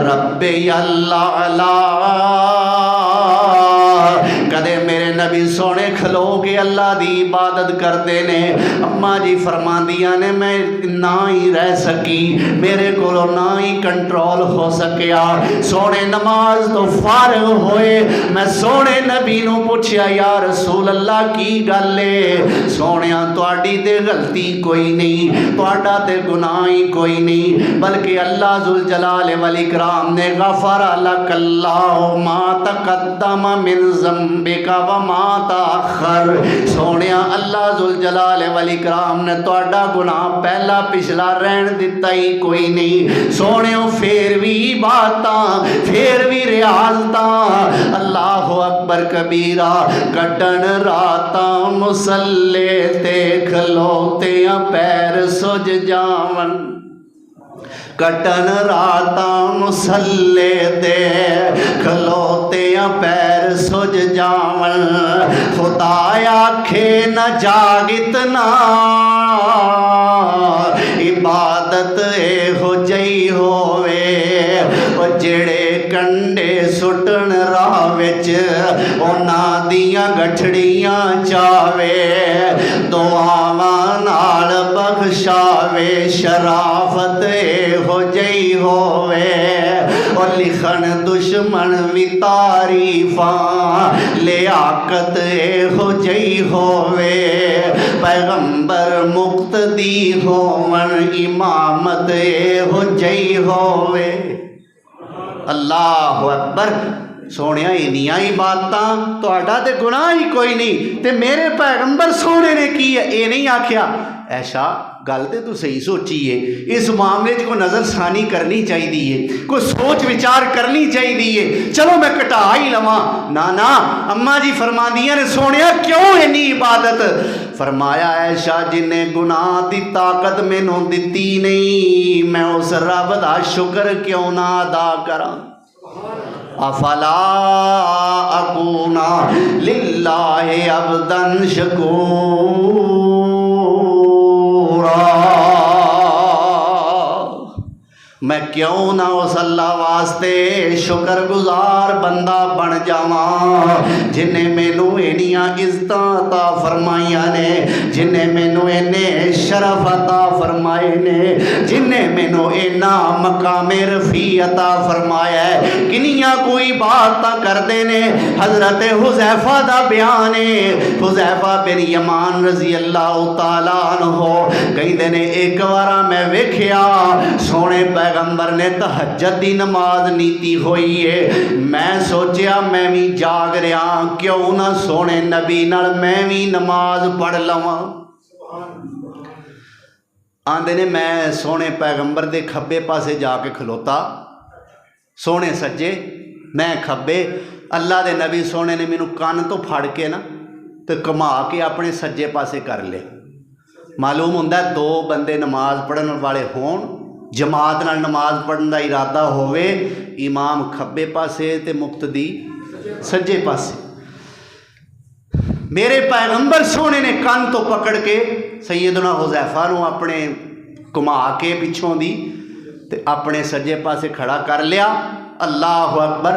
Speaker 3: रब्बियल आला। कदे मेरे नबी सोने खलो के अल्लाह दी इबादत करते ने। अम्मा जी फरमांदियां ने मैं ना ही रह सकी, मेरे को ना ही कंट्रोल हो सकिया। सोने नमाज तो फारग होए, मैं सोने नबी नूं पुछया या रसूल अल्लाह की गल है? सोनिया तुहाडी ते गलती कोई नहीं, तुहाडा ते गुनाह ही कोई नहीं, बल्कि अल्लाह जुल जलाल वल इकराम ने गफर लकल्लाहु मा तक़द्दम मिन ज़म्बिका व मा तअख़्ख़र। सोनिया अल्लाह जुल जलाल वल इकराम ने तुहाडा गुनाह पहला पिछला रहन दिता ही कोई नहीं। सोनियो फिर भी इबादतां, फिर भी रियाज़तां अल्लाह अकबर कबीरा। कटन रातां मुसल्ले ते खलोतियां पैर सुज जावन, कटन रातां मुसल्ले ते खलोतियां पैर सुज जावन। खुदा आखे न जागितना इबादत एहो जई होवे, जेड़े कंडे सुटन राह विच उन्हां दियां गठड़ियां चावे, दुआवां नाल बख्शावे, शराफत एहो जई होवे। ओ हो लिखन दुश्मन भी तारीफा लियाकत हो जई होवे पैगंबर मुक्तदी होवन इमामत हो जई होवे। अल्लाह अकबर। सोने इनिया इबादतां तुहाडा ते गुनाह ही कोई नहीं, ते मेरे पैगंबर सोने ने की है ये नहीं आख्या। ऐसा गल तो तू सही सोची है, इस मामले च कोई नज़रसानी करनी चाहिए, कोई सोच विचार करनी चाहिए। चलो मैं घटा ही लवां, ना ना अम्मा जी फरमांदियां ने सोने क्यों इन्नी इबादत। फरमाया ऐशा जिन्हें गुनाह की ताकत मैनू दिती नहीं, मैं उस रब का शुक्र क्यों ना अदा करा। अफला अकूना लिल्लाहि अब्दन शकूरा, मैं क्यों ना उस अल्लाह वास्ते शुक्रगुजार बंदा बन जावा जिन्हें मैनू इन्नियां इज्जत अता फरमाइया ने, जिन्हें मैनू इन्ने शरफ अता फरमाए ने, जिन्हें मैनू इन्ना मकामे रफी अता फरमाया है। किनियां कोई बात करते ने। हजरत हुज़ैफा दा बयान है, हुज़ैफा बिन यमान रजी अल्लाह तआला अन्हु कहते ने एक बार मैं वेख्या सोने पैगंबर ने तहज्जुद दी नमाज नीति हुई है, मैं सोचा मैं भी जाग रहा क्यों ना सोने नबी नाल मैं भी नमाज पढ़ लवां। आंदे ने मैं सोने पैगंबर दे खब्बे पासे जाके खलोता, सोने सज्जे मैं खब्बे। अल्लाह दे नबी सोने ने मैनू कन्न तो फड़ के ना तो घुमा के अपने सज्जे पासे कर ले। मालूम हुंदा दो बंदे नमाज पढ़न वाले होण, जमात नाल नमाज पढ़न का इरादा होवे, इमाम खब्बे पासे ते मुक्तदी सज्जे पासे। मेरे पैगंबर सोने ने कन्न तो पकड़ के सैयदना हुज़ैफा नूं अपने घुमा के पिछों दी ते अपने सज्जे पासे खड़ा कर लिया। अल्लाह अकबर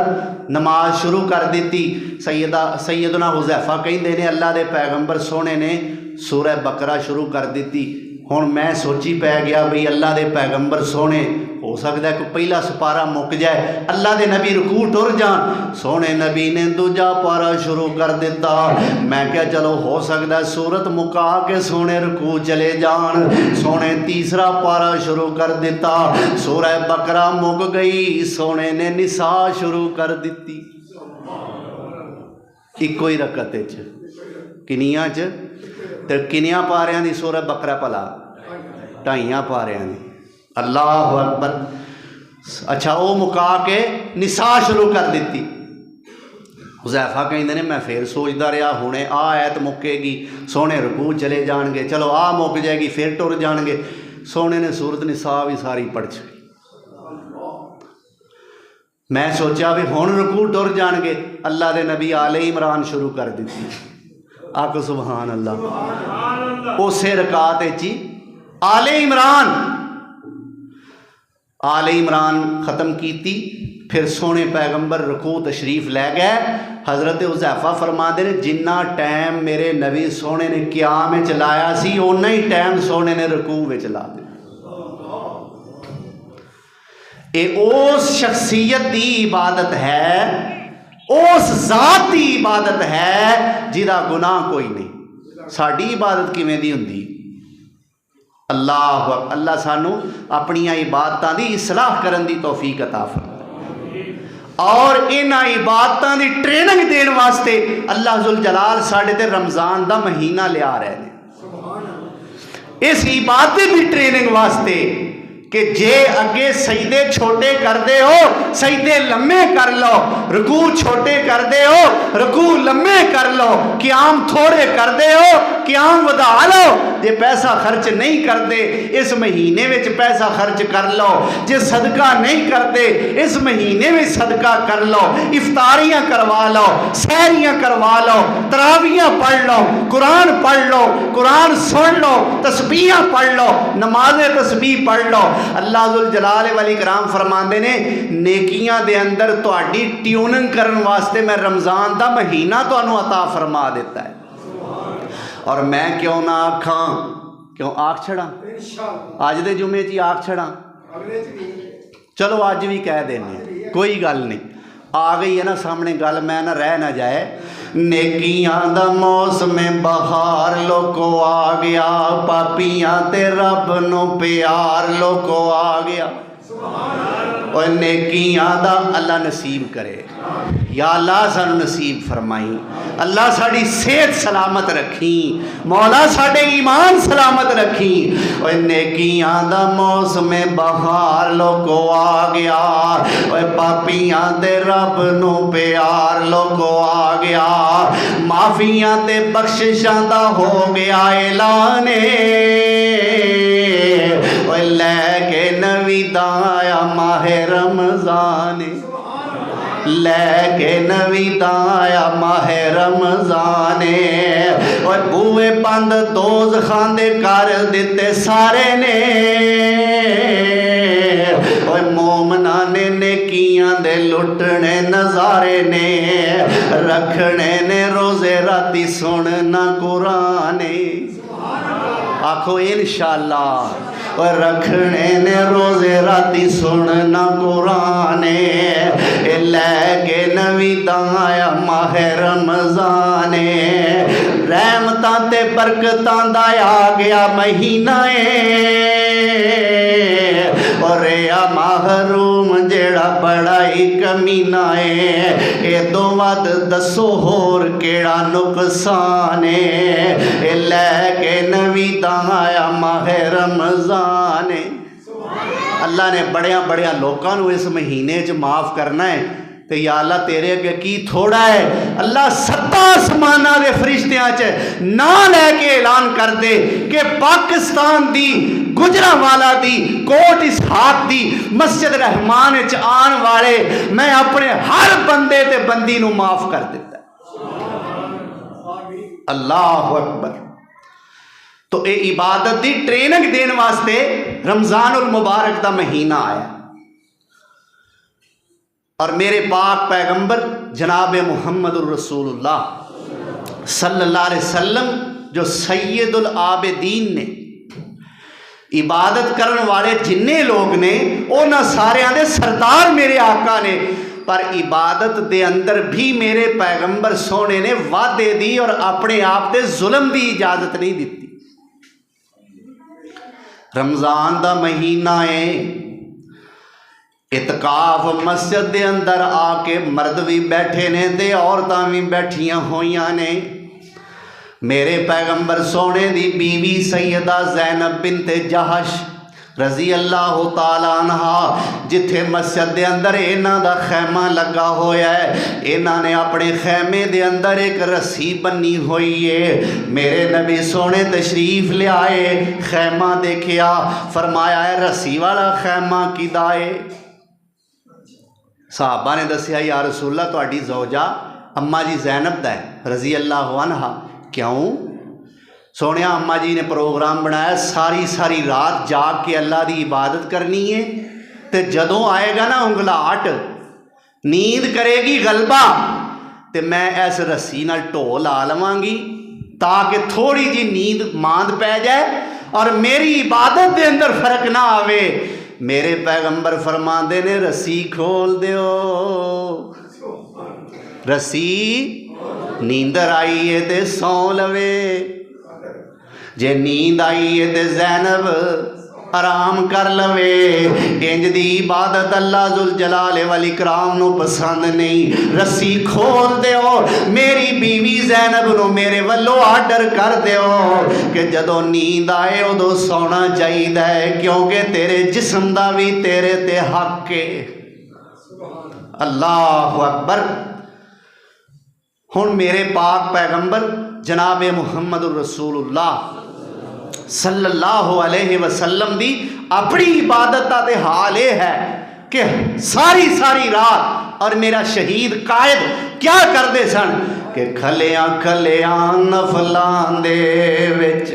Speaker 3: नमाज शुरू कर दी। सैयदना हुज़ैफा कहते ने अल्लाह दे पैगंबर सोने ने सूरह बकरा शुरू कर दी। हुण मैं सोची पै गया बई अल्लाह दे पैगंबर सोने हो सकता है कोई पहला सुपारा मुक जाए, अल्लाह दे नबी रुकू टुर जान। सोने नबी ने दूजा पारा शुरू कर दिता। मैं क्या चलो हो सकता है सूरत मुका के सोने रुकू चले जान। सोने तीसरा पारा शुरू कर दिता, सूरह बकरा मुक गई, सोने ने निसा शुरू कर दी। इको ही रकत किनिया च ते किनिया पारियां दी सूरह बकरा भला 2.5 पारियां दी। अल्लाह अकबर। अच्छा वो मुका के निसा शुरू कर दी। हुज़ैफा कहते ने मैं फिर सोचता रहा हुणे आ ऐत मुकेगी, सोने रुकू चले जाएंगे, चलो आ मुक जाएगी फिर टुर जाएंगे। सोने ने सूरत निसा भी सारी पढ़ छड़ी। मैं सोचा भी हुण रुकू टुर जाएंगे, अल्लाह दे नबी आले इमरान शुरू कर दी। आख सुभान अल्लाह। उसे रकात ही आले इमरान ख़त्म की। फिर सोने पैगंबर रुकू तशरीफ लै गए। हज़रत हुज़ैफा फरमाते ने जिन्ना टाइम मेरे नबी सोने ने क़याम में चलाया सी उन्ना ही टाइम सोने ने रुकू में चला दिया। ये उस शख्सियत की इबादत है, उस ज़ात की इबादत है जिदा गुनाह कोई नहीं। साड़ी इबादत किवें दी हुंदी? अल्लाह सानू अपनियां इबादतां दी इसलाह करन दी तौफीक अता फरमाए और इन्हां इबादतां दी ट्रेनिंग देने वास्ते अल्लाह जुल जलाल साडे ते रमज़ान दा महीना लिया रहे हैं। इस इबादत की ट्रेनिंग वास्ते कि जे अगे सजदे छोटे करते हो सजदे लम्मे कर लो, रुकू छोटे करते हो रुकू लम्मे कर लो, क़याम थोड़े करते हो क़याम वधा लो। जे पैसा खर्च नहीं करते इस महीने में पैसा खर्च कर लो, जे सदका नहीं करते इस महीने में सदका कर लो, इफ्तारियां करवा लो, सहरियां करवा लो, तरावियां पढ़ लो, कुरान पढ़ लो, कुरान सुन लो, तस्बीहां पढ़ लो, नमाज़े तस्बीह पढ़ लो। अल्लाह जुल जलाल वल इकराम फरमाते ने नेकियां दे अंदर तुहाडी ट्यूनिंग करन वास्ते मैं रमज़ान दा महीना तुहानू अता फरमा देता है। और मैं क्यों ना आखा, क्यों आख छड़ा अज दे जुमे च आख छड़ा, चलो अज भी कह देने कोई गल नहीं, आ गई है ना सामने गल, मैं ना रह ना जाए। नेकियां दा मौसम बहार लोको आ गया, पापियां ते रब नू प्यार लोको आ गया। और नेकियां दा अल्लाह नसीब करे, या अल्लाह सानू नसीब फरमाई, अल्लाह साड़ी सेहत सलामत रखी, मौला साडे ईमान सलामत रखी। और नेकियां दा मौसम बहार लोको आ गया, और पापियां ते रब नू प्यार लोको आ गया, माफियां ते बख्शिशां दा हो गया ऐलाने। लैके नवी दाया माहे रमजान, लैके नवी दाया माहे रमजान। और बूए बंद दोज खांदे कर दिते सारे ने, और मोमना ने नेकियां दे लुटने नजारे ने, रखने ने रोजे राती सुनना कुरान। आखो इंशाअल्लाह। और रखने ने रोजे राती सुनना कुरान। लैके नवी दाया माहे रमजान, रहमतां ते बरकतां दा आ गया महीना और आ महरूम जेड़ा बड़ा ही कमीना है। ए दो वध दसो होर केड़ा नुकसान है, लैके नवी दाया माहे रमजान। अल्लाह ने बड़िया बड़िया लोगों को इस महीने च माफ़ करना है, तो या अल्लाह तेरे अगे की थोड़ा है। अल्लाह सत्ता आसमाना के फरिश्तियां च ना लैके ऐलान कर दे कि पाकिस्तान दी गुजरांवाला दी कोट इसहाक दी मस्जिद रहमान च आन वाले मैं अपने हर बंदे ते बंदी नू माफ कर दिता। अल्लाह अकबर। तो ये इबादत की ट्रेनिंग देने वास्ते रमजानुल मुबारक का महीना आया और मेरे पाक पैगंबर जनाब मुहम्मदुर रसूलुल्लाह सल्लल्लाहु अलैहि वसल्लम जो सैयदुल आबिदीन ने, इबादत करने वाले जिन्ने लोग ने उन्होंने सारियां दे सरदार मेरे आका ने, पर इबादत दे अंदर भी मेरे पैगंबर सोने ने वादे दी और अपने आप दे जुल्म की इजाजत नहीं दी। रमजान दा महीना है, इतकाफ मस्जिद दे अंदर आके मर्द भी बैठे ने ते औरतां भी बैठियां होइयां ने। मेरे पैगंबर सोने दी बीवी सैयदा ज़ैनब बिनते जहश रजी अल्लाह ताला अन्हा, जिथे मस्जिद दे अंदर इन्हां दा खैमा लगा होया है, इन्हां ने अपने खैमे दे अंदर एक रस्सी बनी हुई है। मेरे नबी सोने तशरीफ लियाए, खैमा देखिया, फरमाया है रस्सी वाला खैमा किदा है। साहबा ने दसिया या रसूलल्लाह तुहाडी ज़ौजा अम्मा जी ज़ैनब दा है रजी अल्लाह अन्हा। क्यों? सोने अम्मा जी ने प्रोग्राम बनाया सारी सारी रात जाग के अल्लाह की इबादत करनी है, तो जदों आएगा ना उंगलाहट, नींद करेगी गलबा, तो मैं इस रस्सी नाल ढो ला लवांगी ताकि थोड़ी जी नींद मांद पै जाए और मेरी इबादत के अंदर फर्क ना आवे। मेरे पैगंबर फरमाते ने रस्सी खोल दियो, रस्सी नींदर आई है तो सौ लवे, जे नींद आई है तो ज़ैनब आराम कर लवे। इंज दी इबादत अल्लाह जुल जलाल वल इकराम नू पसंद नहीं। रस्सी खोल दियो, मेरी बीवी ज़ैनब नू मेरे वल्लों आर्डर कर दियो कि जदों नींद आए उदों सोना चाहिए है, क्योंकि तेरे जिस्म दा भी तेरे ते हक है। अल्लाह अकबर। हुण मेरे पाक पैगंबर जनाब मुहम्मदुर रसूलुल्लाह सल्लल्लाहु अलैहि वसल्लम दी अपनी इबादत का तो हाल ये है कि सारी सारी रात, और मेरा शहीद कायद क्या करते सन कि खलियां खलियां नफलां दे विच,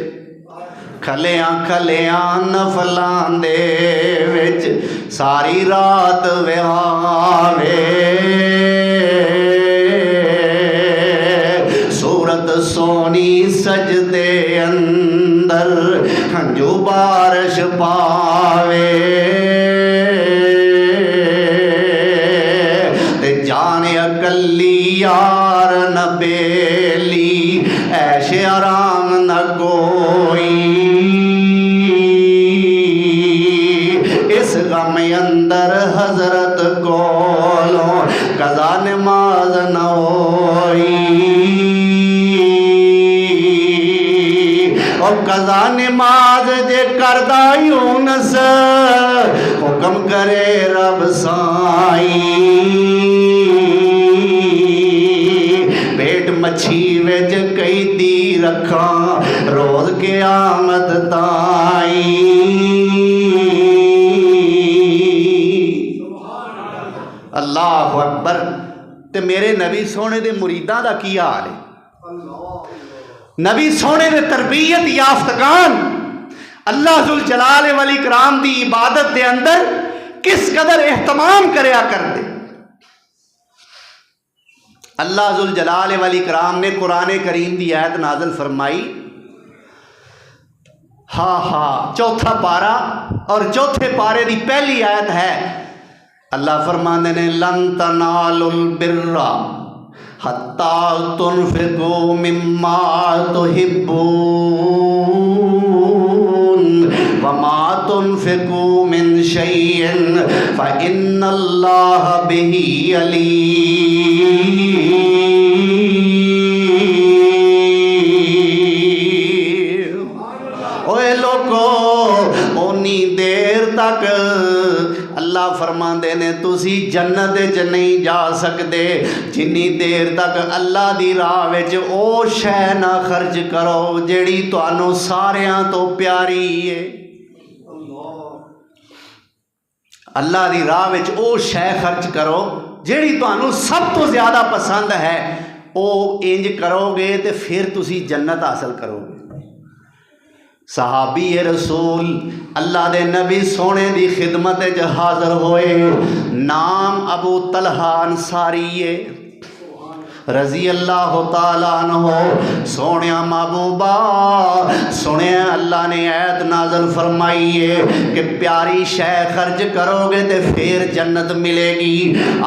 Speaker 3: खलियां खलियां नफलां दे विच सारी रात विहावे, सूरत सोनी सजदे अंदर हंजू बारिश पावे, अंदर हजरत कोलो कज़ा नमाज न होई और कज़ा नमाज जे करदा यूनस हुक्म करे रब साईं पेट मच्छी विच कई दी रखा रोज क़यामत ताई अल्लाह अकबर। ते मेरे नबी सोने दे मुरीदां दा की हाल है? नबी सोने दे तरबियत याफ्तगान अल्लाह जुल जलाल वल इकराम दी इबादत दे अंदर किस कदर एहतमाम करया करते। अल्लाह जुल जलाल वल इकराम ने कुरान करीम की आयत नाज़िल फरमाई। चौथा पारा और चौथे पारे की पहली आयत है। अल्लाह फरमाते ने लन तनालुल बिर्रा हत्ता तुनफिकू मिम्मा तुहिब्बून वमा तुनफिकू मिन शैइन फइन्नल्लाह बिही अलीम। ओए लोगो ओनी देर तक अल्लाह फरमाते ने तुसी जन्नत च नहीं जा सकते जिन्नी देर तक अल्लाह दी राह विच ओ शै ना खर्च करो जेड़ी तुहानू सारियां तो प्यारी है। अल्लाह दी राह विच ओ शै खर्च करो जेड़ी तुहानू सब तो ज़्यादा पसंद है। ओ इंज करोगे तो फिर तुसी जन्नत हासिल करोगे। सहाबी रसूल अल्लाह दे नबी सोने दी खिदमत च हाज़र होए। नाम अबू तलहा अंसारी है रजी अल्लाह तआला अन्हो। सोने महबूबा सुने अल्लाह ने आयत नाज़िल फरमाई है कि प्यारी शै खर्च करोगे तो फिर जन्नत मिलेगी।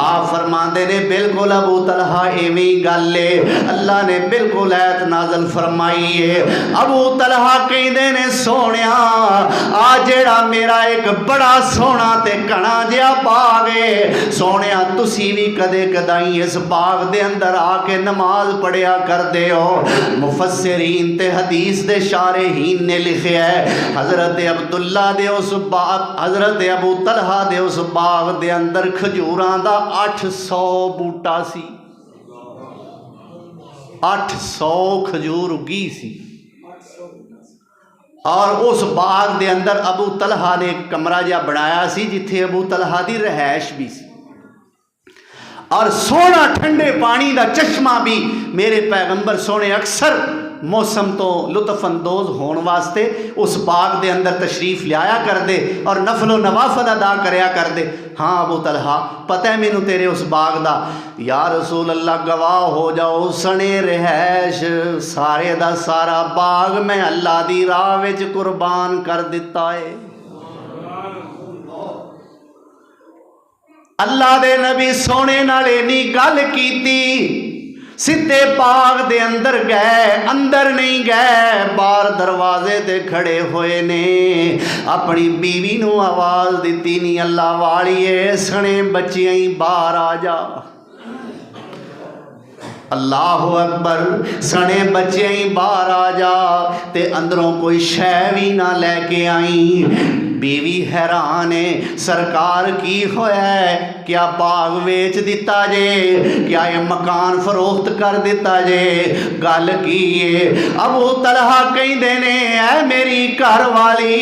Speaker 3: आप फरमाते ने बिल्कुल अबू तलहा एवं गल है। अल्लाह ने बिल्कुल आयत नाज़िल फरमाई है। अबू तलहा कहते ने सोने आ जेड़ा मेरा एक बड़ा सोना ते घना जिहा बाग है सोने तुसी भी कदे कदाई इस बाग दे अंदर आके नमाज पढ़िया करते हो। मुफस्सिरीन ते हदीस दे शारहीन ने लिखा है हज़रत अब्दुल्ला दे उस बाग हज़रत अबू तलहा दे उस बाग दे अंदर खजूरां दा 800 बूटा सी। 800 खजूर उगी सी और उस बाग दे अंदर अबू तलहा ने एक कमरा जिहा बनाया सी जिथे अबू तलहा दी रहायश भी सी और सोना ठंडे पानी का चश्मा भी। मेरे पैगंबर सोने अक्सर मौसम तो लुत्फअंदोज़ होने वास्ते उस बाग के अंदर तशरीफ़ लिया करते और नफलो नवाफल अदा करया करते। हाँ अबू तलहा पता है मैनू तेरे उस बाग का। या रसूल अल्लाह गवाह हो जाओ सने रहायश सारे दा सारा बाग मैं अल्लाह दी राह विच कुर्बान कर दिता है। अल्लाह दे नबी सोने नाल इन्नी गल कीती सीधे बाग दे अंदर गए। अंदर नहीं गए बाहर दरवाजे ते खड़े होए ने। अपनी बीवी नू आवाज़ दी नी अल्लाह वालिए सने बच्चियां ही बाहर आ जा। अल्लाह अकबर सने बच्चे ही बाहर आ जा ते अंदरों कोई शै भी ना लैके आई। बीवी हैरान है सरकार की होया है क्या बाग वेच दिता जे क्या ये मकान फरोख्त कर दिता जे गल की है। अबू तलहा कहंदे ने ऐ मेरी घर वाली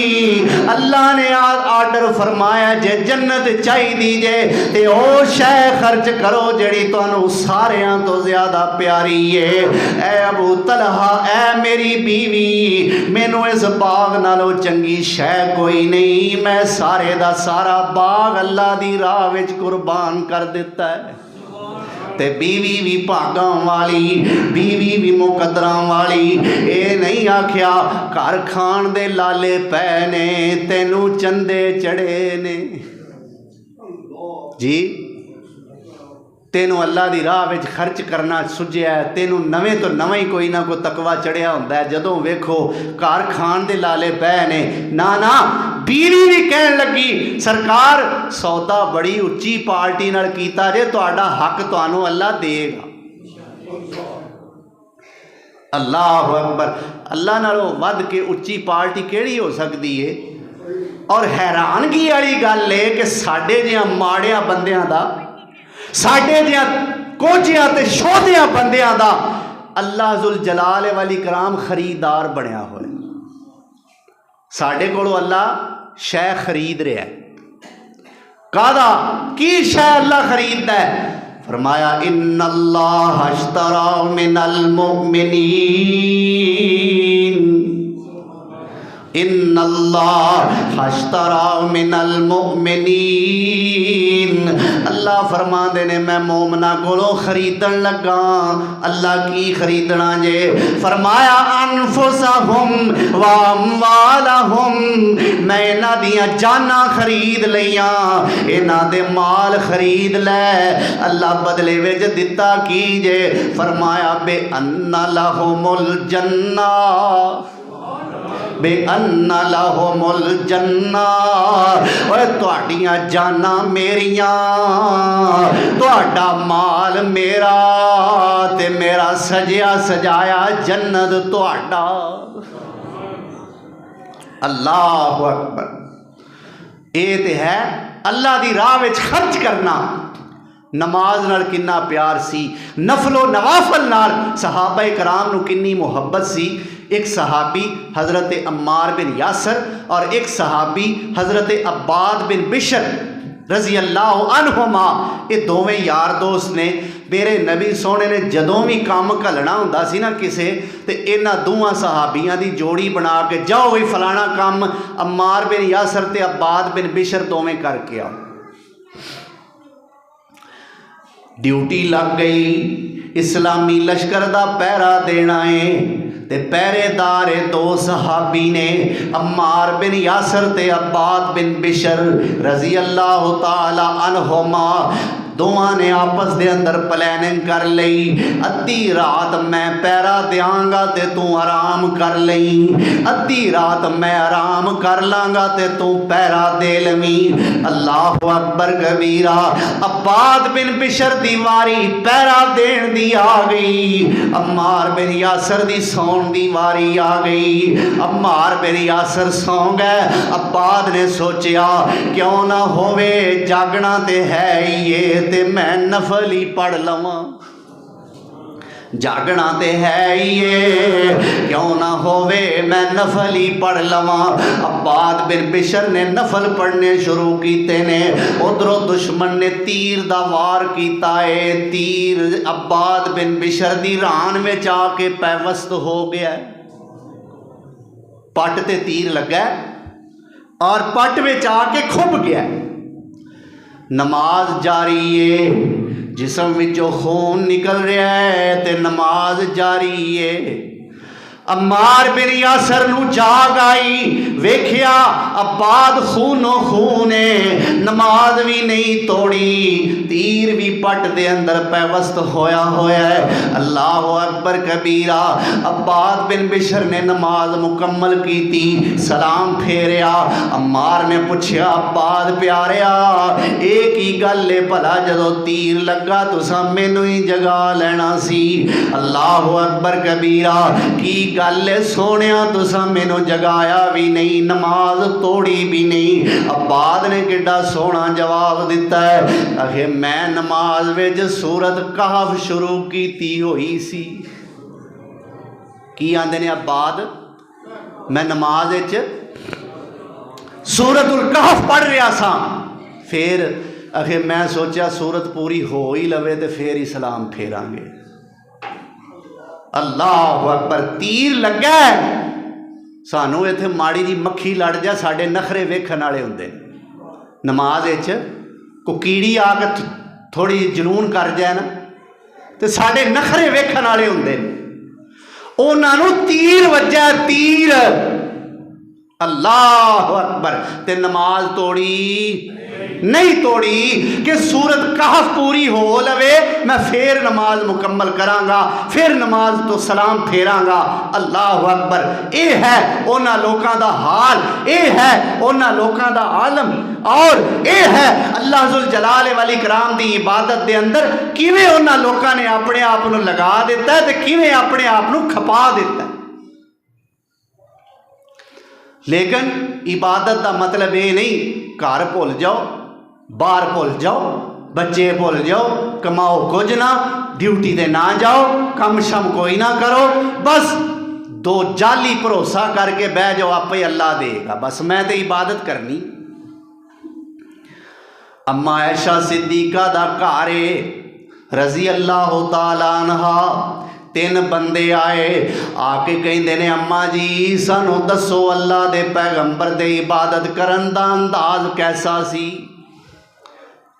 Speaker 3: अल्लाह ने आर्डर फरमाया जे जन्नत चाहिदी जे ते ओ शै खर्च करो जेड़ी तुहानू सारियां तो ज़्यादा प्यारी है। ऐ अबू तलहा ऐ मेरी बीवी मैनू इस बाग नालों चंगी शै कोई नहीं। मैं सारे दा सारा बाग अल्लाह दी राह विच कुर्बान कर दिता है। ते बीवी भी भागां वाली बीवी भी मुकद्दरां वाली। ये नहीं आख्या घर खान दे लाले पै ने तेनू चंदे चढ़े ने जी। तेनों अल्लाह की राह में खर्च करना सुझिया, तेनों नवें तो नवा ही कोई ना कोई तकवा चढ़िया होंदा है। जदों वेखो घर खाण दे लाले पै ने, ना बीवी भी कहन लगी सरकार सौदा बड़ी उच्ची पार्टी नाल कीता जे, तुहाडा हक तुहानूं अल्लाह देगा। अल्लाह अकबर, अल्लाह नालों वध के उच्ची पार्टी किहड़ी हो सकती है। और हैरानगी वाली गल है कि साडे जिहां माड़ियां बंदियां दा, साडे जिहां कोझियां ते शोधियां बंदियां दा अल्लाह जुल जलाल वाली कराम खरीदार बनया होया। साडे कोलों अल्लाह शै खरीद रहा है। कादा की शै अल्लाह खरीददा है? फरमाया इन्नल्लाह अश्तरा मिनल मुमिनीन, इन्नल्लाह अश्तरा मिनल मुमिनीन। अल्लाह फरमांदे ने मैं मोमना कोलों खरीदन लगा। अल्लाह की खरीदना जे? फरमाया अनफुसहुम व अमवालहुम, मैं इन्हां दियां जानां खरीद लईयां, इन्हां दे माल खरीद लै। अल्लाह बदले विच दिता की जे? फरमाया बे अन्ना लहुमुल जन्ना, बे अन्ना लहुमुल जन्ना। ओए तुहाडियां जानां मेरियां, तुहाडा माल मेरा, ते मेरा सजिया सजाया जन्नत तुहाडा। अल्लाह अकबर। ये तो है अल्लाह की राह में खर्च करना। नमाज नाल किन्ना प्यार सी, नफलो नवाफल नाल सहाबा कराम नूं किन्नी मुहब्बत सी। एक सहाबी हज़रत अम्मार बिन यासर और एक सहाबी हज़रत अब्बाद बिन बिशर रजी अल्लाह अन्हुमा, ये दोवें यार दोस्त ने। मेरे नबी सोने ने जदों भी काम घलना हुंदा सी ना किसे, ते इन्हां दोवां सहाबियां दी जोड़ी बना के जाओ वही फलाना काम अम्मार बिन यासर ते अब्बाद बिन बिशर दोवें करके आओ। ड्यूटी लग गई, इस्लामी लश्कर दा पहरा देना है, ते पहरेदार दो सहाबी ने अम्मार बिन यासर ते अब्बाद बिन बिशर रजी अल्लाह ताला अन्हुमा। दोवां ने आपस दे अंदर प्लैनिंग कर लई, अद्धी रात मैं पहरा देंगा ते तू आराम कर लई, अद्धी रात मैं आराम कर लांगा ते तू पहरा दे लवी। अल्लाह अकबर कबीरा। अब्बाद बिन बिशर दी वारी पहरा देण दी आ गई, अम्मार बिन यासर दी सौण दी वारी आ गई। अम्मार बिन यासर सौ गए। अब्बाद ने सोचा क्यों ना होवे, जागना ते है ही ये, ते मैं नफल ही पढ़ लवां, जागना ते है ही ये, क्यों ना होवे मैं नफल ही पढ़ लवां। अब्बाद बिन बिशर ने नफल पढ़ने शुरू कीते ने। उधरों दुश्मन ने तीर दा वार कीता है, तीर अब्बाद बिन बिशर दी रान में आके पैवस्त हो गया। पट ते तीर लगा और पट में आके खुब गया। नमाज जारी है, जिसम विचों खून निकल रहा है, ते नमाज जारी है। अम्मार बिन यासर नूं जाग आई, वेख्या अब्बाद खूनो खून है, नमाज भी नहीं तोड़ी, तीर भी पट दे अंदर पैवस्त होया होया है। अल्लाह अकबर कबीरा। अब्बाद बिन बिशर ने नमाज मुकम्मल की थी, सलाम फेरिया। अम्मार ने पूछया अब्बाद प्यारिया एक ही गल है भला, जदों तीर लगा तुसां मैनू ही जगा लेना सी। अल्लाह अकबर कबीरा। की गल सोनिया तुसां मैनू जगाया भी नहीं, नमाज तोड़ी भी नहीं। अब्बाद ने किड्डा सोहना जवाब दिता है, आखे मैं नमाज विच सूरत कहफ शुरू की हुई सी। की आंदे ने अब्बाद? मैं नमाज विच सूरतुल कहफ पढ़ रहा सा। फिर आखे मैं सोचा सूरत पूरी हो ही लवे तो फिर ही सलाम फेरांगे। अल्लाह अकबर। तीर लगा सानू इत्थे माड़ी जी मक्खी लड़ जा साडे नखरे वेखण वाले हुंदे। नमाज विच कोई कीड़ी आके थोड़ी जलून कर जाए ना तो साडे नखरे वेखण वाले हुंदे। उन्हां नूं तीर वज्जा, तीर। अल्लाह अकबर। ते नमाज तोड़ी नहीं तोड़ी कि सूरत कहफ पूरी हो लवे मैं फिर नमाज मुकम्मल करांगा, फिर नमाज तो सलाम फेरांगा। अल्लाह अकबर। ये है उन्हां लोकां दा हाल, ये है उन्हां लोकां दा आलम, और ये है अल्लाह जुल जलाल वल इकराम दी इबादत दे अंदर किवें उन्हां लोकां ने अपने आप नूं लगा दिता है ते किवें अपने आप नूं खपा दिता है। लेकिन इबादत का मतलब ये नहीं घर भुल जाओ, बाहर भुल जाओ, बच्चे भुल जाओ, कमाओ कुछ ना, ड्यूटी ते ना जाओ, कम शम कोई ना करो, बस दो जाली भरोसा करके बह जाओ आपे अल्लाह देगा, बस मैं तो इबादत करनी। अम्मा ऐशा सिद्दीका दा घर रजी अल्लाह तआला अन्हा, 3 बंदे आए आके कहते ने अम्मा जी सानू दसो अल्लाह दे पैगंबर दे इबादत करन दा अंदाज कैसा सी,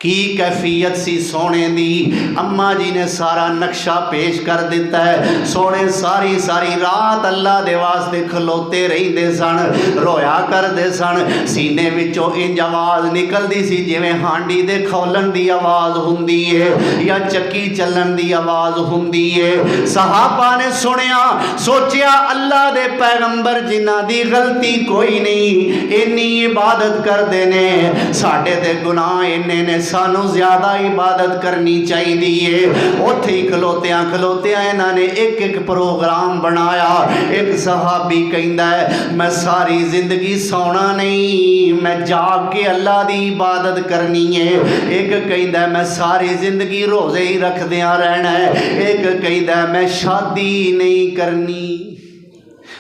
Speaker 3: की कैफियत सी सोने दी। अम्मा जी ने सारा नक्शा पेश कर दिता है। सोने सारी सारी रात अल्लाह दे वास्ते खलोते रहिंदे सन, रोया करदे सन, सीने विचों इंज आवाज़ निकलदी सी जिवें हांडी दे खोलन दी आवाज़ हुंदी है या चक्की चलन दी आवाज़ हुंदी है। सहाबा ने सुनिया, सोचिया अल्लाह दे पैगंबर जिन्हां दी गलती कोई नहीं, इन्नी इबादत करदे ने, साडे ते गुनाह इन्ने ने, सानू ज़्यादा इबादत करनी चाहिए। उत्थे ही खलोतियां खलोतियां इन्होंने एक एक प्रोग्राम बनाया। एक सहाबी कहता है मैं सारी जिंदगी सोना नहीं, मैं जाग के अल्लाह की इबादत करनी है। एक कहता है मैं सारी जिंदगी रोज़े ही रखदियां रहना है। एक कहता है मैं शादी नहीं करनी।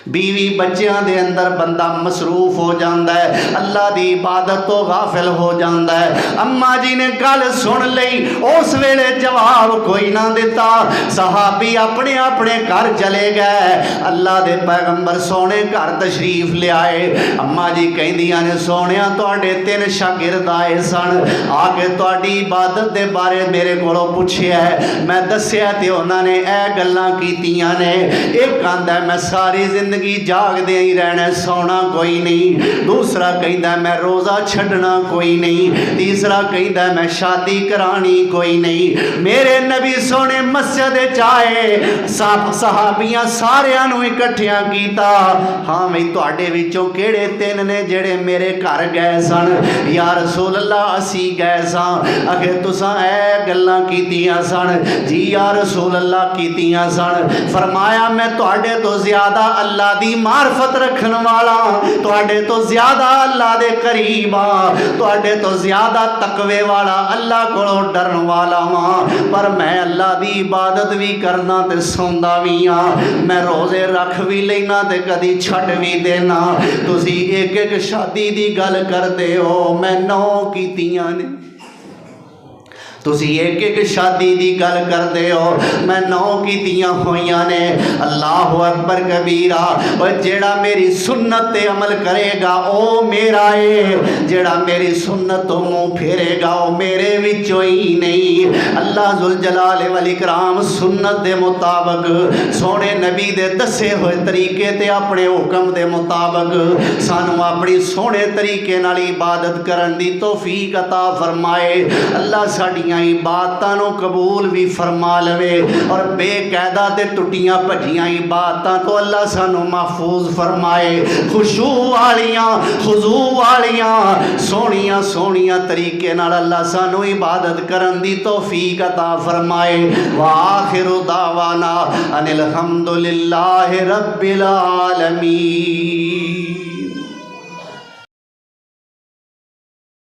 Speaker 3: बीवी बच्चों के अंदर बंदा मसरूफ हो जाता है, अल्लाह की इबादत तो गाफिल हो जाता है। अम्मा जी ने गल सुन ली, उस वेले जवाब कोई ना दिता। सहाबी अपने अपने घर चले गए। अल्लाह के पैगंबर सोने घर तशरीफ लियाए। अम्मा जी कहदियां ने सोनिया तुहाडे 3 शागिर्द आए सन, आके तुहाडी इबादत के बारे मेरे कोलों पूछिया है, मैं दस्सिया ते उन्होंने यह गल्लां कीतियां ने। एक आंदा मैं सारी जिंदगी जागदे ही रहना, सोना कोई नहीं। दूसरा कहता मैं रोज़ा छड्डना कोई नहीं। तीसरा कहता मैं शादी करानी कोई नहीं। मेरे नबी सोने मस्जिद आए, सहाबियां सारियां नूं इकट्ठियां कीता। हाँ भाई तुहाडे विचों किहड़े 3 ने जेड़े मेरे घर गए सन? या रसूल अल्लाह असी गए सां। आखे तुसां ऐ गल्लां कीतियां सन? जी या रसूल अल्लाह कीतियां सन। फरमाया मैं तुहाडे तो ज़्यादा अल्लाह दी मार्फत रखन वाला, तुहाडे तो ज्यादा अल्लाह दे करीब आ, तुहाडे तो ज्यादा तकवे वाला, अल्लाह कोलों डरन वाला वां। पर मैं अल्लाह दी इबादत भी करना ते सौंदा भी हाँ, मैं रोज़े रख भी लेना ते कदी छड्ड भी देना। तुसी एक एक शादी दी गल करदे हो, मैं 9 कीतियां ने। तुसी एक एक शादी की गल करते हो, मैं 9 कीतियां होइयां ने। अल्लाह अकबर कबीरा। और जेड़ा मेरी सुन्नत ते अमल करेगा ओ मेरा है, जेड़ा मेरी सुन्नत तो मुँह फेरेगा ओ मेरे विचों ही नहीं। अल्लाह जुल जलाल वल इकराम सुन्नत दे मुताबिक, सोने नबी दे दसे हुए तरीके ते अपने हुक्म दे मुताबिक सानू अपनी सोने तरीके नाल इबादत करन दी तौफीक अता फरमाए। अल्लाह साडियां इबादतां नूं कबूल भी फरमा लवे और बेकायदा ते टुटियां भजियां इबादतां तो अल्लाह सानू महफूज फरमाए। खुशू वालियां, खुजू वालियां, सोहणियां सोहणियां तरीके नाल अल्लाह सानू इबादत करन दी तौफीक अता फरमाए। वा आखिरु दावाना अनिल हम्दुलिल्लाहि रब्बिल आलमीन।